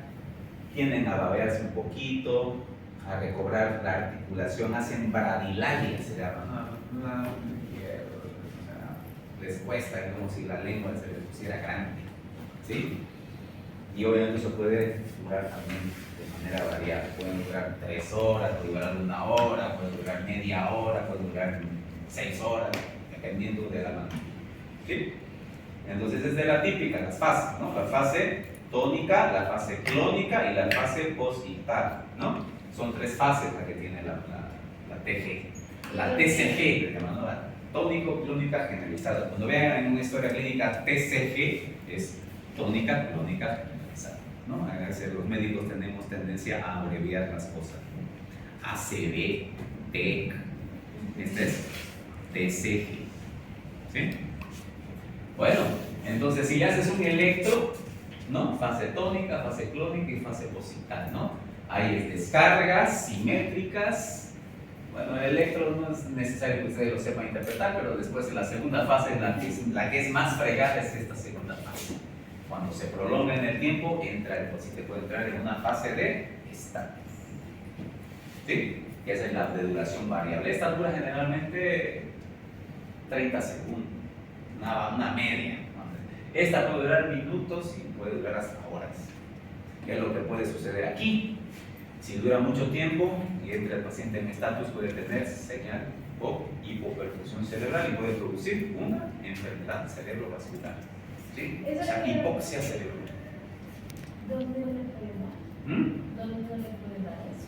tienden a babearse un poquito, a recobrar la articulación, hacen bradilalia, se llama, les cuesta, como si la lengua se les pusiera grande, ¿sí? Y obviamente eso puede durar también de manera variable, pueden durar 3 horas, puede durar 1 hora, puede durar media hora, puede durar 6 horas, dependiendo de la magnitud, ¿sí? Entonces es de la típica, las fases, ¿no? La fase tónica, la fase clónica y la fase posictal, ¿no? Son 3 fases las que tiene la TG. La TCG, ¿no? La tónico, clónica, generalizada. Cuando vean en una historia clínica TCG, es tónica, clónica, generalizada, ¿no? A veces los médicos tenemos tendencia a abreviar las cosas, ¿no? ACV, TEC, este es deseje. ¿Sí? Bueno, entonces si haces un electro, ¿no? Fase tónica, fase clónica y fase posital, ¿no? Hay descargas simétricas. Bueno, el electro no es necesario que ustedes lo sepan interpretar, pero después la segunda fase, la que es más fregada, es esta segunda fase. Cuando se prolonga en el tiempo, pues sí te puede entrar en una fase de estado. ¿Sí? Que esa es la de duración variable. Esta dura generalmente 30 segundos, una media. Esta puede durar minutos y puede durar hasta horas. ¿Qué es lo que puede suceder aquí? Si dura mucho tiempo y entra el paciente en estatus, puede tener señal o hipoperfusión cerebral y puede producir una enfermedad cerebrovascular. ¿Sí? O sea, hipoxia cerebral. ¿Dónde le puede dar? ¿Dónde le puede dar eso?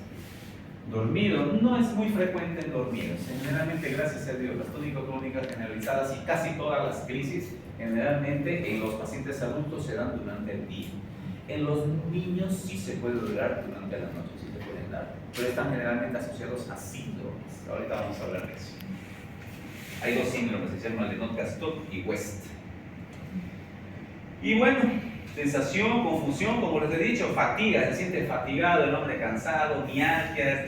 Dormido, no es muy frecuente en dormidos. Generalmente, gracias a Dios, las tónico-clónicas generalizadas y casi todas las crisis, generalmente en los pacientes adultos se dan durante el día. En los niños sí se puede durar durante la noche, sí se pueden dar, pero están generalmente asociados a síndromes. Ahorita vamos a hablar de eso. Hay dos síndromes, se llaman Lennox-Gastaut y West. Y bueno, sensación, confusión, como les he dicho, fatiga, se siente fatigado, el hombre cansado, mialgia,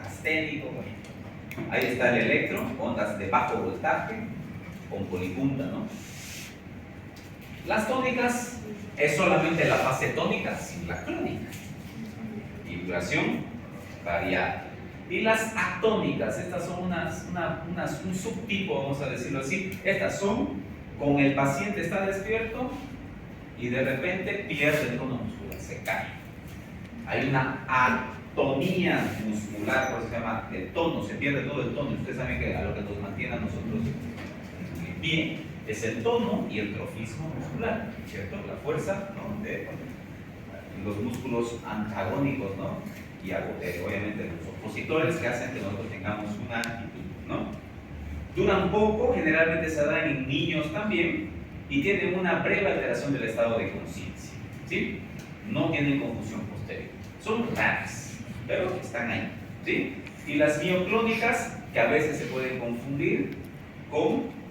asténico. Ahí está el electro, ondas de bajo voltaje, con polipunta, ¿no? Las tónicas es solamente la fase tónica sin la clónica. Y duración variable. Y las atónicas, estas son un subtipo, vamos a decirlo así. Estas son con el paciente está despierto y de repente pierde el tono muscular, se cae. Hay una atonía muscular, por eso se llama el tono, se pierde todo el tono. Ustedes saben que a lo que nos mantiene a nosotros bien es el tono y el trofismo muscular, ¿cierto? La fuerza, ¿no? De los músculos antagónicos, ¿no? Y obviamente los opositores que hacen que nosotros tengamos una actitud, ¿no? Duran poco, generalmente se dan en niños también y tienen una breve alteración del estado de conciencia, ¿sí? No tienen confusión posterior. Son raras, pero están ahí, ¿sí? Y las mioclónicas, que a veces se pueden confundir con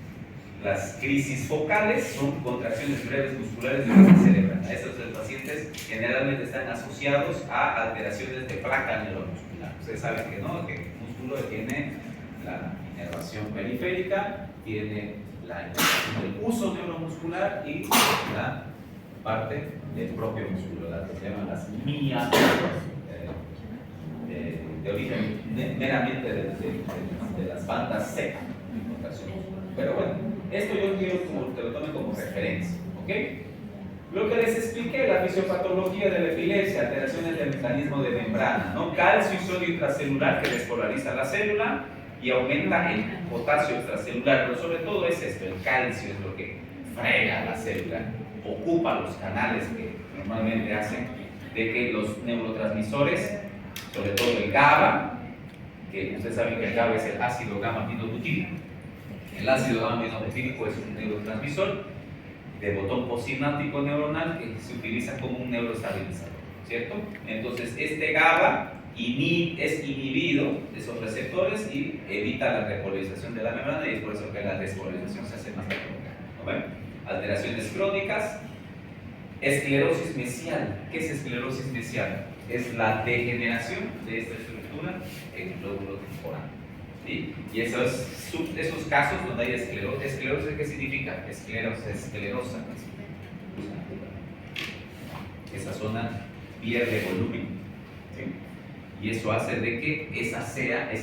las crisis focales, son contracciones breves musculares de origen cerebral. Estos pacientes generalmente están asociados a alteraciones de placa neuromuscular. Ustedes saben que no, que el músculo tiene la inervación periférica, tiene la inervación del uso neuromuscular y la parte del propio músculo, las que se llaman las mioclónicas, de origen meramente de las bandas C. Pero bueno, esto yo quiero que lo tomen como referencia, ¿ok? Lo que les expliqué, la fisiopatología de la epilepsia, alteraciones del mecanismo de membrana, ¿no? Calcio y sodio intracelular que despolariza la célula y aumenta el potasio extracelular, pero sobre todo es esto, el calcio es lo que frega la célula, ocupa los canales que normalmente hacen de que los neurotransmisores, sobre todo el GABA, que ustedes saben que el GABA es el ácido gamma-aminobutírico. El ácido gamma-aminobutírico es un neurotransmisor de botón postsináptico neuronal que se utiliza como un neuroestabilizador, ¿cierto? Entonces, este GABA es inhibido de esos receptores y evita la repolarización de la membrana y es por eso que la despolarización se hace más prolongada, ¿no? Alteraciones crónicas, esclerosis mesial. ¿Qué es esclerosis mesial? Es la degeneración de esta estructura en el lóbulo temporal. ¿Sí? Y esos casos donde hay esclerosis, ¿qué significa? Esclerosa. Esa zona pierde volumen, ¿sí? Y eso hace de que esa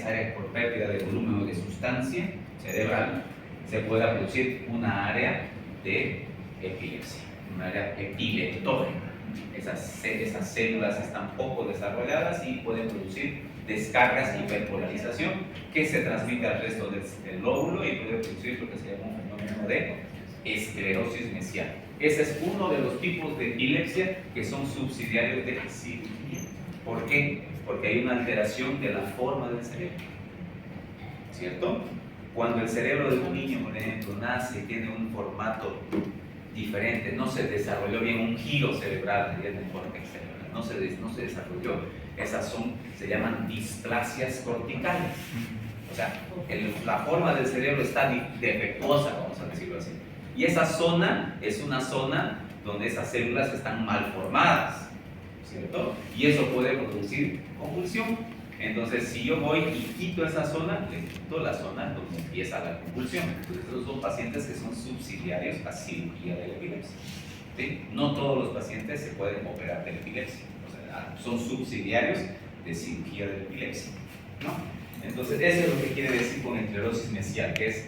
área por pérdida de volumen o de sustancia cerebral, se pueda producir una área de epilepsia, un área epileptógena. Esas células están poco desarrolladas y pueden producir descargas y hiperpolarización que se transmite al resto del lóbulo y puede producir lo que se llama un fenómeno de esclerosis mesial. Ese es uno de los tipos de epilepsia que son subsidiarios de cirugía. ¿Por qué? Porque hay una alteración de la forma del cerebro, ¿cierto? Cuando el cerebro de un niño, por ejemplo, nace y tiene un formato diferente, no se desarrolló bien un giro cerebral del córtex cerebral, no se desarrolló. Esas se llaman displasias corticales. O sea, la forma del cerebro está defectuosa, vamos a decirlo así. Y esa zona es una zona donde esas células están mal formadas, ¿cierto? Y eso puede producir convulsión. Entonces, si yo voy y quito esa zona, le quito la zona donde empieza la convulsión. Entonces, esos son pacientes que son subsidiarios a cirugía de la epilepsia. ¿Sí? No todos los pacientes se pueden operar de epilepsia, o sea, son subsidiarios de cirugía de la epilepsia, ¿no? Entonces, eso es lo que quiere decir con esclerosis mesial, que es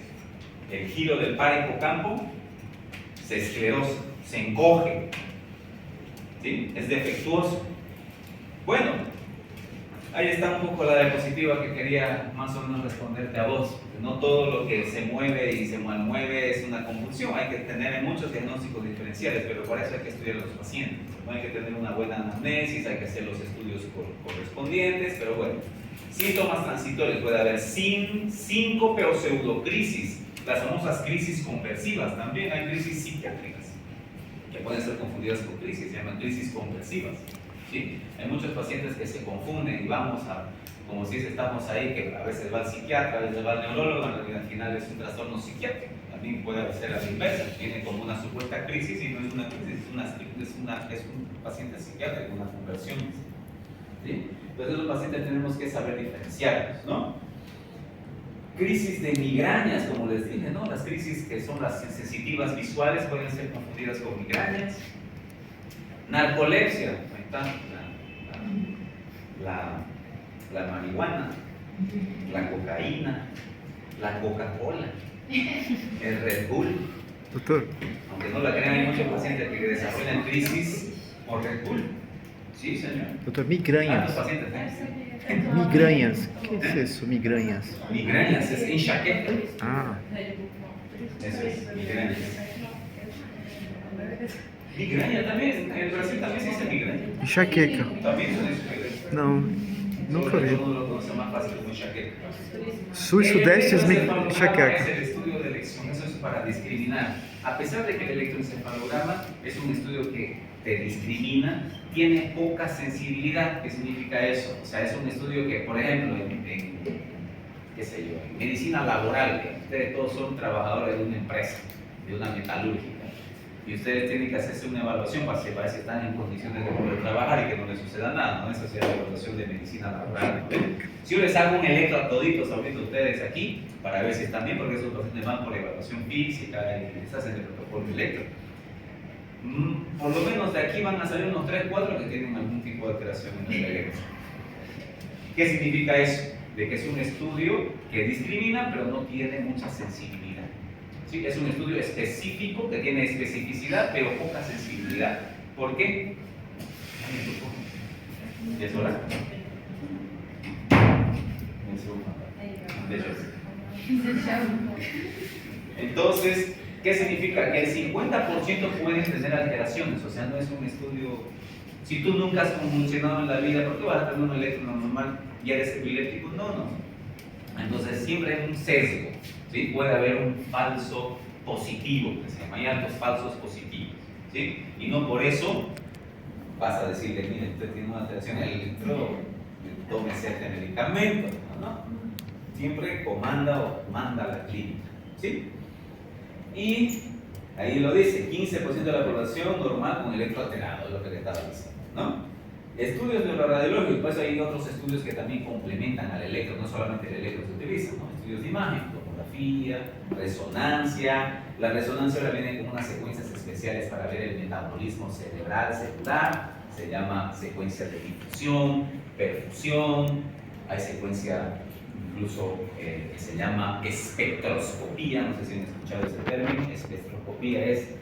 el giro del par hipocampo, se esclerosa, se encoge, ¿sí? Es defectuoso. Bueno, ahí está un poco la diapositiva que quería más o menos responderte a vos. No todo lo que se mueve y se malmueve es una convulsión. Hay que tener muchos diagnósticos diferenciales, pero para eso hay que estudiar a los pacientes. Hay que tener una buena anamnesis, hay que hacer los estudios correspondientes, pero bueno. Síntomas transitorios puede haber síncope o pseudocrisis, las famosas crisis conversivas. También hay crisis psiquiátricas que pueden ser confundidas con crisis, se llaman crisis conversivas. ¿Sí? Hay muchos pacientes que se confunden y vamos a, como si estamos ahí, que a veces va al psiquiatra, a veces va al neurólogo, al final es un trastorno psiquiátrico. También puede ser a la inversa, tiene como una supuesta crisis y no es una crisis, es un paciente psiquiátrico, una conversión. ¿Sí? Entonces los pacientes tenemos que saber diferenciarlos, ¿no? Crisis de migrañas, como les dije, ¿no? Las crisis que son las sensitivas visuales pueden ser confundidas con migrañas. Narcolepsia, ahí está, la marihuana, la cocaína, la Coca-Cola, el Red Bull. Doctor, Aunque no la crean, hay muchos pacientes que desarrollan crisis por Red Bull. Sí, señor. doctor, ¿Cuántos migrañas. pacientes hay? Migrañas. ¿Qué es eso, migrañas? Migrañas, es enxaqueca. Ah, Eso es, migrañas. Migraña también, en Brasil también se dice migraña. enxaqueca. También se dice. Não, nunca vi. Uno lo conoce más fácil como enxaqueca. Sul e Sudeste es electroencefalograma enxaqueca. es el estudio de elección, eso es para discriminar. A pesar de que el electroencefalograma es un estudio que te discrimina, tiene poca sensibilidad. ¿Qué significa eso? O sea, es un estudio que, por ejemplo, qué sé yo, en medicina laboral, que ustedes todos son trabajadores de una empresa, de una metalúrgica, y ustedes tienen que hacerse una evaluación para saber si están en condiciones de poder trabajar y que no les suceda nada, ¿no? Esa sería la evaluación de medicina laboral, ¿no? Si yo les hago un electro a toditos ahorita ustedes aquí, para ver si están bien, porque esos pacientes van por evaluación física y les hacen el protocolo electro. Por lo menos de aquí van a salir unos 3, 4 que tienen algún tipo de alteración en el electro. ¿Qué significa eso? De que es un estudio que discrimina, pero no tiene mucha sensibilidad. ¿Sí? Es un estudio específico que tiene especificidad, pero poca sensibilidad. ¿Por qué? ¿Es hora? Entonces, ¿qué significa? Que el 50% pueden tener alteraciones, o sea, no es un estudio. Si tú nunca has convulsionado en la vida, ¿por qué vas a tener un electro normal? ¿Ya eres epiléptico? No. Entonces, siempre hay un sesgo, ¿sí? Puede haber un falso positivo, que se llama, hay altos falsos positivos, ¿sí? Y no por eso vas a decirle, mire, usted tiene una alteración en el electrodo, tómese este medicamento, ¿no? Siempre comanda o manda la clínica, ¿sí? Y ahí lo dice, 15% de la población normal con electroalterado, es lo que le estaba diciendo, ¿no? Estudios neuroradiológicos, pues hay otros estudios que también complementan al electro, no solamente el electro se utiliza, ¿no? Estudios de imagen, tomografía, resonancia. La resonancia ahora viene con unas secuencias especiales para ver el metabolismo cerebral celular, se llama secuencia de difusión, perfusión, hay secuencia incluso que se llama espectroscopía, no sé si han escuchado ese término. Espectroscopía es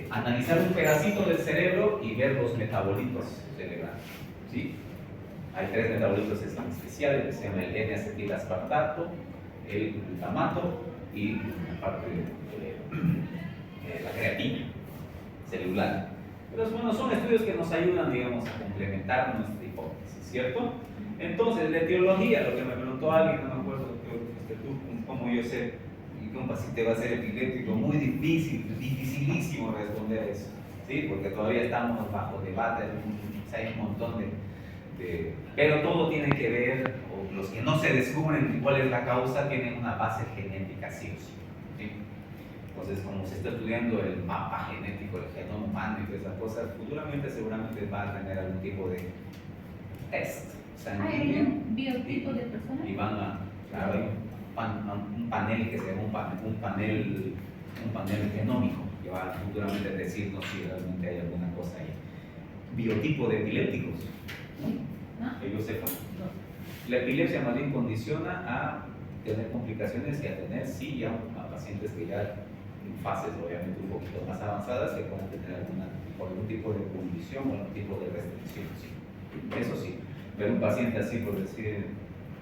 analizar un pedacito del cerebro y ver los metabolitos cerebrales, ¿sí? Hay 3 metabolitos especiales que se llaman el N-acetilaspartato, el glutamato y la parte de la creatina celular. Pero bueno, son estudios que nos ayudan, digamos, a complementar nuestra hipótesis, ¿cierto? Entonces, de etiología, lo que me preguntó alguien, no me acuerdo cómo yo sé que un paciente va a ser epiléptico, muy dificilísimo responder eso, ¿sí? Porque todavía estamos bajo debate, hay un montón Pero todo tiene que ver, o los que no se descubren cuál es la causa, tienen una base genética sí o sí. ¿Sí? Entonces, como se está estudiando el mapa genético, el genoma humano y todas esas cosas, futuramente seguramente va a tener algún tipo de test ¿Hay sanguíneo algún biotipo de persona? y van a, claro, hay un panel que se llama un panel genómico que va a futuramente decirnos si realmente hay alguna cosa ahí. Biotipo de epilépticos, ¿No? que yo sepa. La epilepsia más bien condiciona a tener complicaciones y a tener, sí, ya a pacientes que ya en fases obviamente un poquito más avanzadas que pueden tener algún tipo de condición o algún tipo de restricción, sí. Eso sí, pero un paciente así, por decir,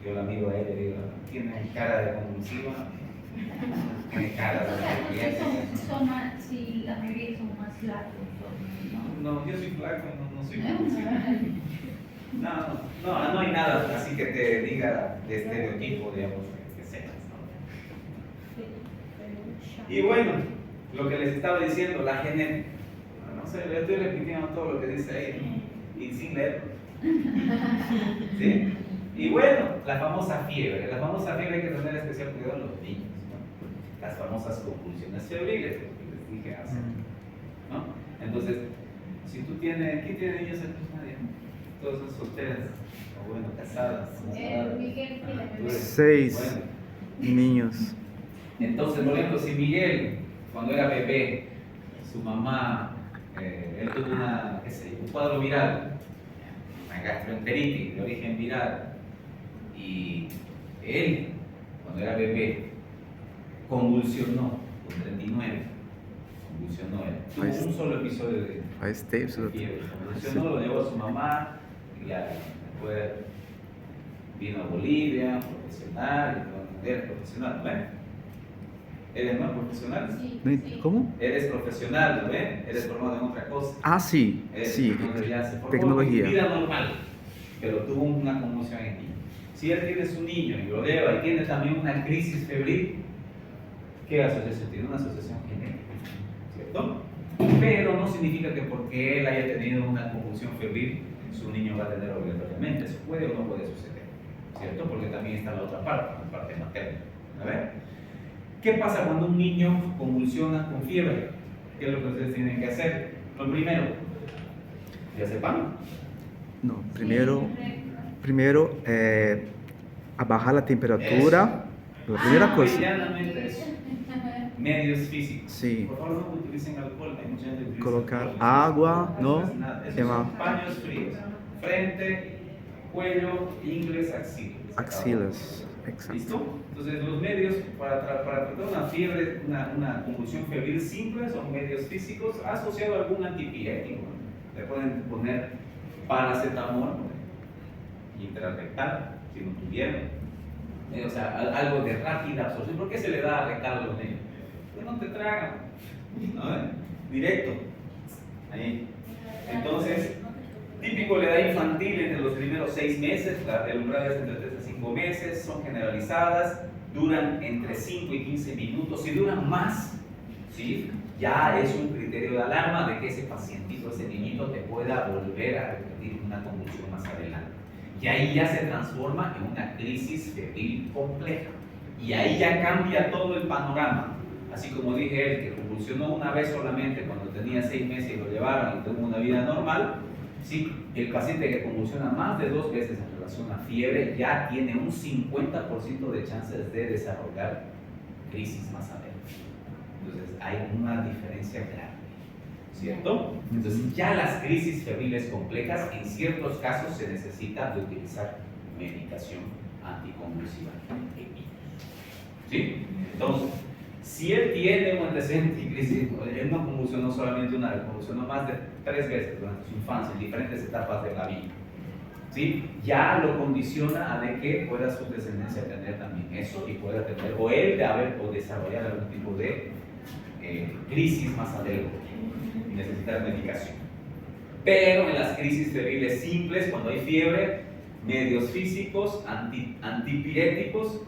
yo la miro a él y digo, tiene cara de convulsiva, tiene cara O sea, de ustedes son más, si la mayoría son más flacos, ¿no? No, yo soy flaco, no soy convulsivo. No hay nada así que te diga de estereotipo, digamos, que sepas, ¿no? Y bueno, lo que les estaba diciendo, la genética. No sé, le estoy repitiendo todo lo que dice ahí y sin leer. ¿Sí? Y bueno, la famosa fiebre. La famosa fiebre hay que tener especial cuidado en los niños, ¿no? Las famosas convulsiones febriles, que les dije hace, ¿no? Entonces, si tú tienes, ¿quién tiene niños aquí? Nadie. Todos son solteras, o bueno, casadas. Miguel tiene 6 niños. Entonces, por ejemplo, si Miguel, cuando era bebé, su mamá, él tuvo un cuadro viral, una gastroenteritis de origen viral, y él, cuando era bebé, convulsionó con 39, convulsionó él. Tuvo un solo episodio de Faz tempo, doutor. fiebre, convulsionó, lo llevó a su mamá, y ya después vino a Bolivia, profesional, y eres profesional, ¿no ves? ¿Eres más profesional? Sí, No, sí. ¿Cómo? Eres profesional, ¿no ves? Eres formado en otra cosa. Ah, sí, sí. Entonces ya se formó Tecnología. vida normal, pero tuvo una conmoción en ti. Si él tiene su niño y lo lleva y tiene también una crisis febril, ¿qué asociación tiene? Una asociación genética, ¿cierto? Pero no significa que porque él haya tenido una convulsión febril, su niño va a tener obligatoriamente. Eso puede o no puede suceder, ¿cierto? Porque también está la otra parte, la parte materna. A ver, ¿qué pasa cuando un niño convulsiona con fiebre? ¿Qué es lo que ustedes tienen que hacer? Lo primero, ¿ya sepan? No, primero a bajar la temperatura. La primera cosa. Medianamente eso. Medios físicos. Sí. Por favor, no utilicen alcohol. Hay mucha gente que utiliza Colocar alcohol. agua, ¿no? pasa nada. Esos Tema. son paños fríos. Frente, cuello, ingles, axilas. Axilas. Exacto. ¿Listo? Entonces, los medios para tratar una fiebre, una convulsión febril simple son medios físicos asociados a algún antipirético. Le pueden poner paracetamol intrarrectal, si no tuvieran. O sea, algo de rápida absorción. ¿Por qué se le da rectal a los niños? Pues no te tragan, ¿no? Directo. Ahí. Entonces, típico la edad infantil entre los primeros 6 meses, el umbral es entre 3 a 5 meses, son generalizadas, duran entre 5 y 15 minutos. Si duran más, ¿sí? Ya es un criterio de alarma de que ese pacientito, ese niñito, te pueda volver a repetir una convulsión más adelante. Y ahí ya se transforma en una crisis febril compleja. Y ahí ya cambia todo el panorama. Así como dije él, que convulsionó una vez solamente cuando tenía 6 meses y lo llevaron y tuvo una vida normal, sí, el paciente que convulsiona más de 2 veces en relación a fiebre ya tiene un 50% de chances de desarrollar crisis más adelante. Entonces hay una diferencia grande, ¿cierto? Entonces ya las crisis febriles complejas, en ciertos casos se necesita de utilizar medicación anticonvulsiva en niños. ¿Sí? Entonces, si él tiene un antecedente de crisis, él no convulsionó solamente una vez, convulsionó más de 3 veces durante su infancia, en diferentes etapas de la vida. ¿Sí? Ya lo condiciona a de que pueda su descendencia tener también eso y pueda tener, o él de haber o desarrollar algún tipo de crisis más adelante y necesitar medicación. Pero en las crisis febriles simples, cuando hay fiebre, medios físicos, antipiréticos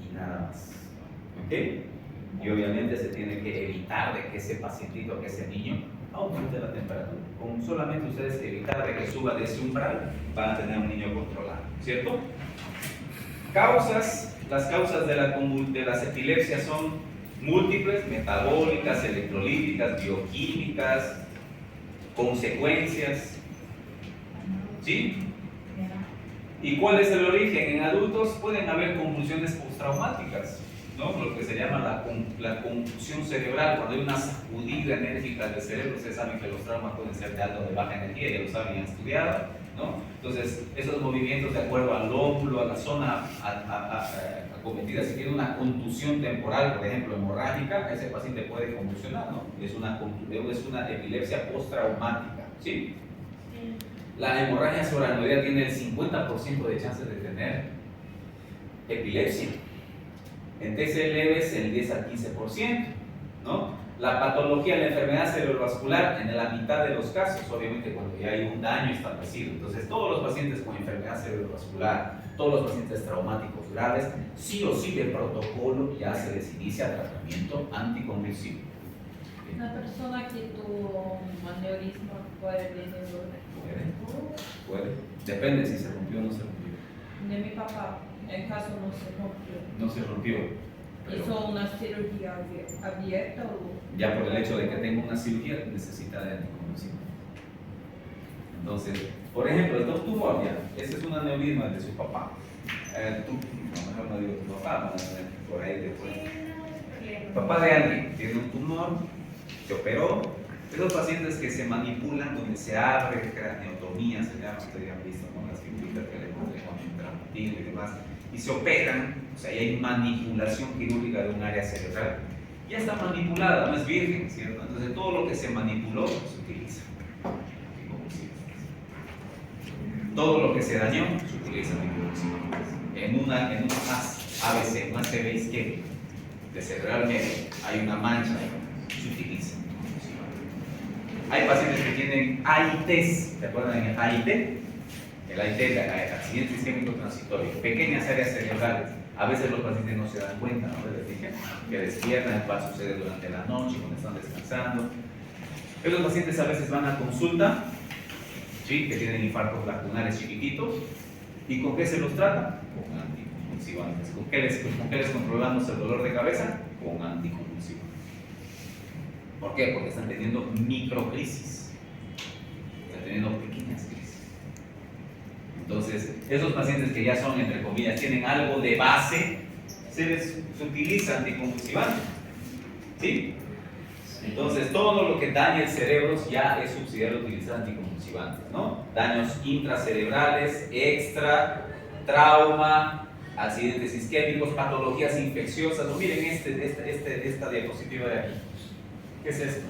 y nada más. ¿Ok? Y obviamente se tiene que evitar de que ese pacientito, que ese niño aumente la temperatura. Con solamente ustedes evitar de que suba de ese umbral, van a tener un niño controlado, ¿cierto? Las causas de las epilepsias son múltiples, metabólicas, electrolíticas, bioquímicas, consecuencias, ¿sí? ¿Y cuál es el origen? En adultos pueden haber convulsiones postraumáticas, ¿no? Lo que se llama la convulsión cerebral, cuando hay una sacudida enérgica del cerebro. Ustedes saben que los traumas pueden ser de alta o de baja energía, ya lo saben y han estudiado, ¿no? Entonces, esos movimientos de acuerdo al lóbulo, a la zona acometida, si tiene una contusión temporal, por ejemplo, hemorrágica, ese paciente puede convulsionar, ¿no? Es una epilepsia postraumática, ¿sí? La hemorragia subaracnoidea tiene el 50% de chances de tener epilepsia. En TC leves el 10 al 15%, ¿no? La patología, la enfermedad cerebrovascular en la mitad de los casos, obviamente cuando ya hay un daño establecido. Entonces todos los pacientes con enfermedad cerebrovascular, todos los pacientes traumáticos graves, sí o sí de protocolo ya se les inicia tratamiento anticonvulsivo. Una persona que tuvo un aneurisma puede tener Puede. Depende si se rompió o no se rompió. de mi papá, el caso no se rompió. No se rompió. Pero ¿Hizo una cirugía abierta o...? ya por el hecho de que tengo una cirugía necesita de anticonvulsivo. Entonces, por ejemplo, el tumor, ya, ese es un aneurisma de su papá. Tú, a lo mejor no digo tu papá, vamos a ver por ahí después. Papá de alguien tiene un tumor, se operó. Esos pacientes que se manipulan, donde se abre craneotomía, se llama, ustedes ya han visto con las figuritas que le ponen con el traumatismo y demás, y se operan, o sea, hay manipulación quirúrgica de un área cerebral. Ya está manipulada, no es virgen, ¿cierto? Entonces todo lo que se manipuló se utiliza. Todo lo que se dañó se utiliza en una ABC, una CV izquierda, de cerebral medio, hay una mancha, se utiliza. Hay pacientes que tienen AITs, ¿se acuerdan del AIT? El AIT es el accidente isquémico transitorio, pequeñas áreas cerebrales. A veces los pacientes no se dan cuenta, ¿no? Les dije que despiertan, va a suceder durante la noche, cuando están descansando. Pero los pacientes a veces van a consulta, ¿sí? Que tienen infartos lacunares chiquititos. ¿Y con qué se los trata? Con anticonvulsivantes. ¿Con qué les controlamos el dolor de cabeza? Con anticonvulsivantes. ¿Por qué? Porque están teniendo microcrisis, están teniendo pequeñas crisis. Entonces, esos pacientes que ya son, entre comillas, tienen algo de base, se utiliza anticonvulsivantes, ¿sí? Entonces, todo lo que daña el cerebro ya es subsidiario utilizar anticonvulsivantes, ¿no? Daños intracerebrales, extra, trauma, accidentes isquémicos, patologías infecciosas. Miren esta diapositiva de aquí. ¿Qué es esto?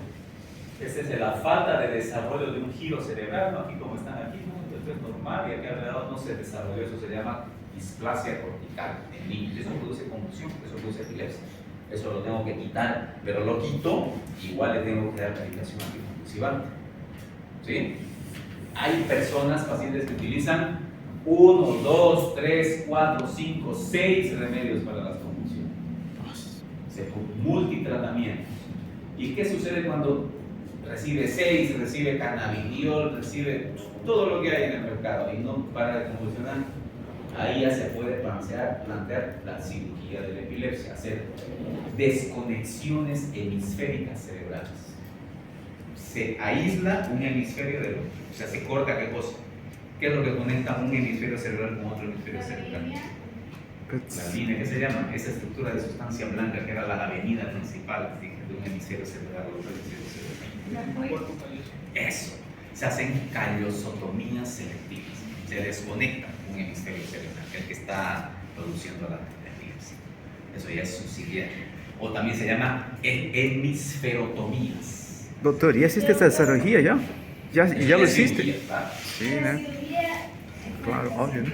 Esta es la falta de desarrollo de un giro cerebral, ¿no? Aquí como están aquí, ¿no? Esto es normal y aquí alrededor no se desarrolló, eso se llama displasia cortical en niños. Eso produce convulsión, eso produce epilepsia. Eso lo tengo que quitar, pero lo quito, igual le tengo que dar medicación anticonvulsivante. ¿Sí? Hay personas, pacientes que utilizan 1, 2, 3, 4, 5, 6 remedios para las convulsiones. Multitratamientos. ¿Y qué sucede cuando recibe 6, recibe cannabidiol, recibe todo lo que hay en el mercado y no para de convulsionar? Ahí ya se puede plantear la cirugía de la epilepsia, hacer desconexiones hemisféricas cerebrales. Se aísla un hemisferio del otro, o sea, se corta qué cosa. ¿Qué es lo que conecta un hemisferio cerebral con otro hemisferio cerebral? La línea, ¿qué se llama? Esa estructura de sustancia blanca que era la avenida principal de un hemisferio cerebral a otro hemisferio cerebral. Eso. Se hacen callosotomías selectivas. Se desconecta un hemisferio cerebral, el que está produciendo la epilepsia. Eso ya es subsidiario. O también se llama hemisferotomías. Doctor, ¿y existe esta cirugía ya? ¿Ya lo hiciste? Cirugía, claro. Sí, ¿no? Claro, obvio, ¿no?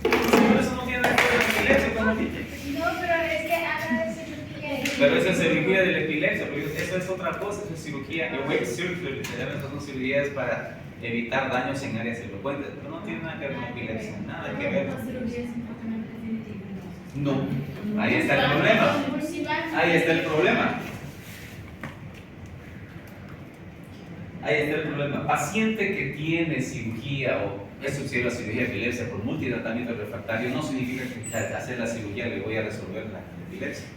Pero eso no tiene nada que ver con la epilepsia, ¿cómo dice? No, pero es que habla de cirugía. Pero esa es cirugía de la epilepsia, porque eso es otra cosa, eso es cirugía, awake surgery, esas son cirugías para evitar daños en áreas elocuentes, pero no tiene nada que ver con epilepsia, nada que ver. No, ahí está el problema. Ahí está el problema. ahí está el problema. Paciente que tiene cirugía o es sucedido la cirugía de epilepsia por multitratamiento refractario, no significa que al hacer la cirugía le voy a resolver la epilepsia.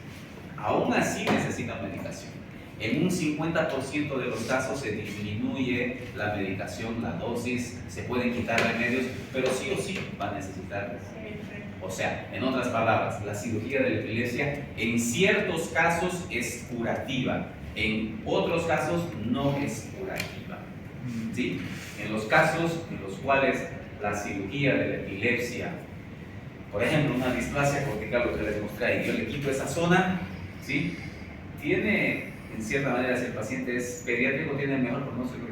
Aún así necesita medicación. En un 50% de los casos se disminuye la medicación, la dosis, se pueden quitar remedios, pero sí o sí va a necesitar. O sea, en otras palabras, la cirugía de la epilepsia en ciertos casos es curativa, en otros casos no es curativa. ¿Sí? En los casos en los cuales la cirugía de la epilepsia, por ejemplo, una displasia cortical, lo que les mostré ahí, yo le quito esa zona, ¿sí? Tiene, en cierta manera, si el paciente es pediátrico, tiene el mejor pronóstico,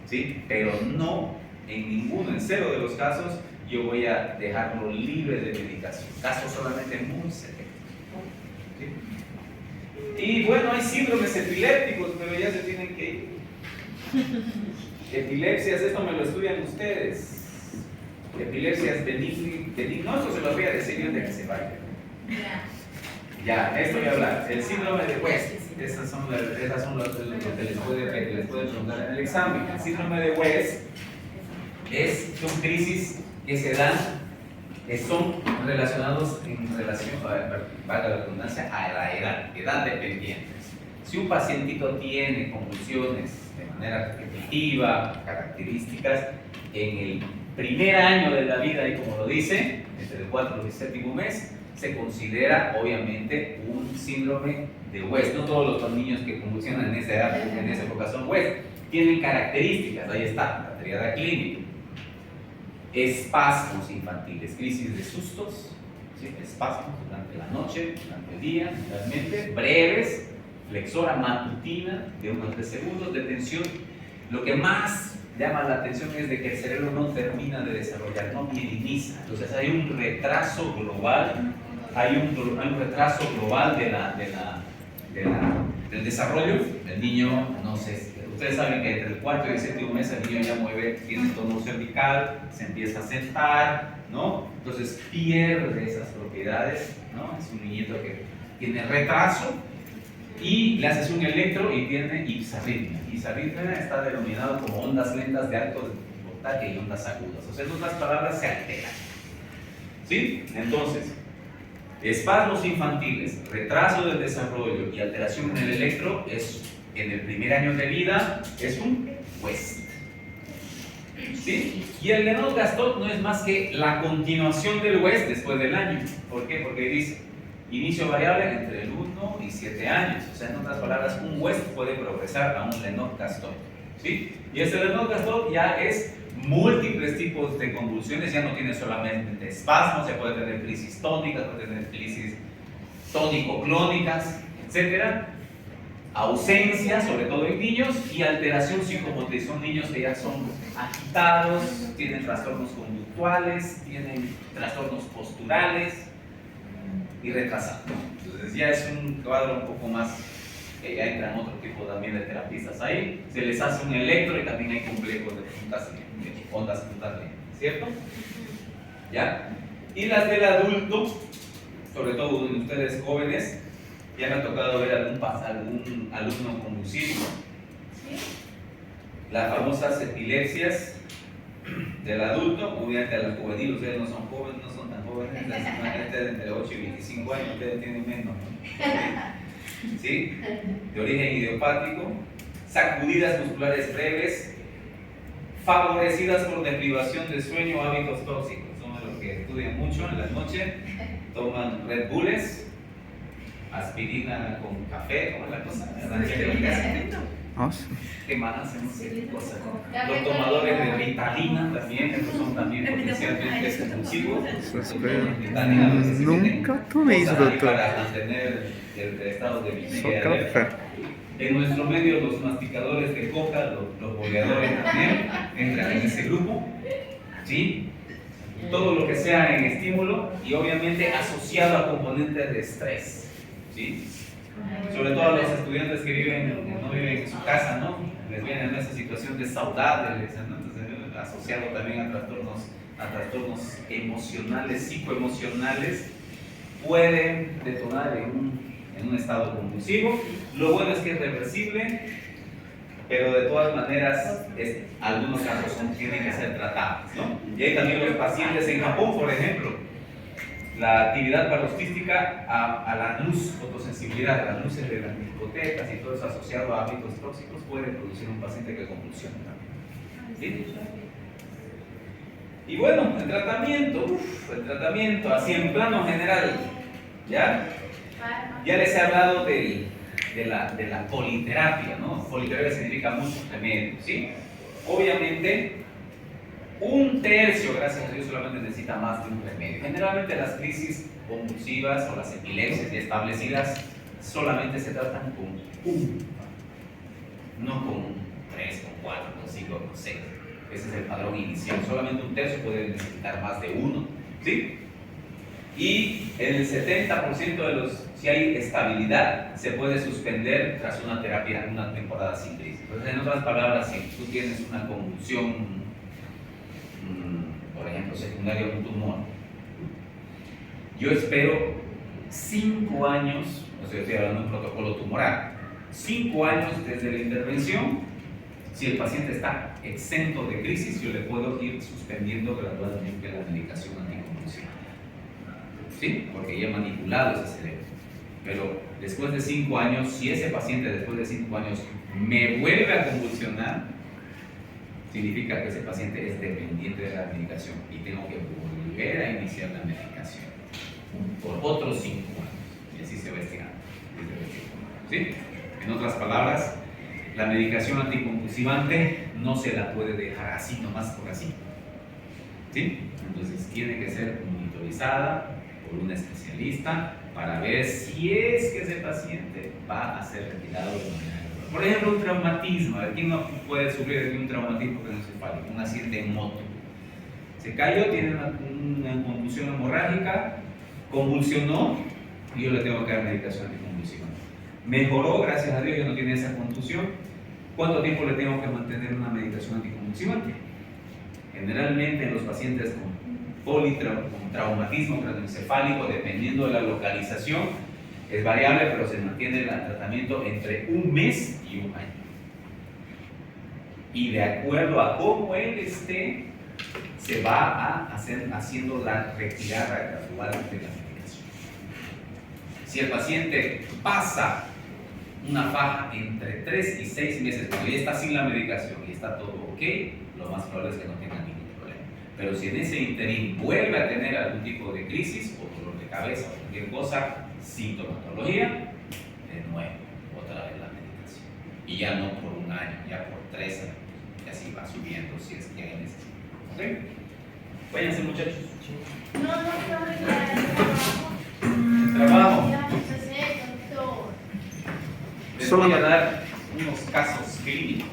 ¿sí? Pero no, en ninguno, en cero de los casos, yo voy a dejarlo libre de medicación. Casos solamente muy selectos. ¿Sí? Y bueno, hay síndromes epilépticos, pero ya se tienen que ir. Epilepsias, esto me lo estudian ustedes. Epilepsias benignas, no, esto se lo voy a decir yo de que se vaya. Ya, esto voy a hablar. El síndrome de West, esas son lo que les puede preguntar en el examen. El síndrome de West son crisis que se dan, que son relacionados en relación, valga la redundancia, a la edad dependientes. Si un pacientito tiene convulsiones de manera repetitiva, características, en el primer año de la vida, y como lo dice, entre el 4 y el 7º mes, se considera obviamente un síndrome de West. No todos los niños que convulsionan en esa edad, en esa época son West. Tienen características, ahí está, la triada clínica. Espasmos infantiles, crisis de sustos, ¿sí? Espasmos durante la noche, durante el día, realmente breves, flexora matutina de unos 3 segundos de tensión. Lo que más llama la atención es de que el cerebro no termina de desarrollar, no minimiza. Entonces hay un retraso global, hay un retraso global del desarrollo. El niño, no sé, ustedes saben que entre el 4 y el 7º mes el niño ya mueve, tiene tono cervical, se empieza a sentar, ¿no? Entonces pierde esas propiedades, ¿no? Es un niñito que tiene retraso y le haces un electro y tiene ipsarritmia. Ipsarritmia está denominado como ondas lentas de alto voltaje y ondas agudas. O sea, en otras palabras, se alteran. ¿Sí? Entonces, espasmos infantiles, retraso del desarrollo y alteración en el electro en el primer año de vida es un West. ¿Sí? Y el Lennox-Gastaut no es más que la continuación del West después del año. ¿Por qué? Porque dice inicio variable entre el 1 y 7 años. O sea, en otras palabras, un West puede progresar a un Lennox-Gastaut. ¿Sí? Y este Lennox-Gastaut ya es múltiples tipos de convulsiones, ya no tiene solamente espasmos, ya puede tener crisis tónicas, puede tener crisis tónico-clónicas, etc. Ausencia, sobre todo en niños, y alteración psicomotriz. Son niños que ya son agitados, tienen trastornos conductuales, tienen trastornos posturales y retrasados. Entonces ya es un cuadro un poco más, ya entran otro tipo también de terapistas ahí. Se les hace un electro y también hay complejos de ondas puntas lentas, ¿cierto? ¿Ya? Y las del adulto, sobre todo de ustedes jóvenes, ya me ha tocado ver algún alumno convulsivo. Las famosas epilepsias del adulto, obviamente a la juvenil, ustedes no son jóvenes, no son tan jóvenes, ustedes entre 8 y 25 años, ustedes tienen menos, ¿no? ¿Sí? De origen idiopático, sacudidas musculares breves, favorecidas por deprivación de sueño o hábitos tóxicos. Son de los que estudian mucho en la noche, toman Red Bulls, aspirina con café, ¿cómo es la cosa? ¿Qué más hacen? Cosas. Los tomadores de Ritalina también, esos son también potencialmente compulsivos. Nunca tomé eso, doctor. Para mantener el estado de vigilia. En nuestro medio, los masticadores de coca, los boleadores también entran en ese grupo. ¿Sí? Todo lo que sea en estímulo y obviamente asociado a componentes de estrés. ¿Sí? Sobre todo a los estudiantes que no viven en su casa, ¿no? Les vienen en esa situación de saudade, ¿no? Entonces, asociado también a trastornos emocionales, psicoemocionales, pueden detonar en un estado convulsivo. Lo bueno es que es reversible, pero de todas maneras, algunos casos tienen que ser tratados, ¿no? Y hay también los pacientes en Japón, por ejemplo, la actividad paroxística a la luz, fotosensibilidad, a las luces de las discotecas y todo eso asociado a hábitos tóxicos puede producir un paciente que convulsione también. ¿Sí? Y bueno, el tratamiento, así en plano general, ¿ya? Ya les he hablado de la politerapia, ¿no? Politerapia significa muchos remedios, ¿sí? Obviamente, un tercio, gracias a Dios, solamente necesita más de un remedio. Generalmente las crisis convulsivas o las epilepsias ya establecidas solamente se tratan con un, no con 3, con 4, con 5, con 6. Ese es el padrón inicial. Solamente un tercio puede necesitar más de uno, ¿sí? Y el 70% de los, si hay estabilidad, se puede suspender tras una terapia, una temporada sin crisis. Entonces, en otras palabras, si tú tienes una convulsión, por ejemplo, secundaria a un tumor, yo espero 5 años, o sea, estoy hablando de un protocolo tumoral, 5 años desde la intervención. Si el paciente está exento de crisis, yo le puedo ir suspendiendo gradualmente la medicación anticonvulsiva. ¿Sí? Porque ya he manipulado ese cerebro. Pero después de 5 años, si ese paciente después de 5 años me vuelve a convulsionar, significa que ese paciente es dependiente de la medicación y tengo que volver a iniciar la medicación por otros 5 años. Y así se va estirando. ¿Sí? En otras palabras, la medicación anticonvulsivante no se la puede dejar así, nomás por así. ¿Sí? Entonces tiene que ser monitorizada por un especialista para ver si es que ese paciente va a ser retirado de manera natural. Por ejemplo, un traumatismo. ¿Quién no puede sufrir de un traumatismo craneoencefálico? Un accidente en moto. Se cayó, tiene una convulsión hemorrágica, convulsionó y yo le tengo que dar medicación anticonvulsiva. Mejoró, gracias a Dios, ya no tiene esa contusión. ¿Cuánto tiempo le tengo que mantener una medicación anticonvulsivante? Generalmente en los pacientes con traumatismo craneoencefálico, dependiendo de la localización, es variable, pero se mantiene el tratamiento entre 1 mes y 1 año. Y de acuerdo a cómo él esté, se va haciendo la retirada gradual de la medicación. Si el paciente pasa una faja entre 3 y 6 meses, cuando ya está sin la medicación y está todo ok, lo más probable es que no tenga ningún problema. Pero si en ese interín vuelve a tener algún tipo de crisis o dolor de cabeza o cualquier cosa, sintomatología, de nuevo, otra vez la medicación. Y ya no por 1 año, ya por 3 años. Y así va subiendo si es que hay necesidad. ¿Ok? Váyanse, muchachos. No, ya El trabajo. ya no sé, doctor. Les voy a dar unos casos clínicos.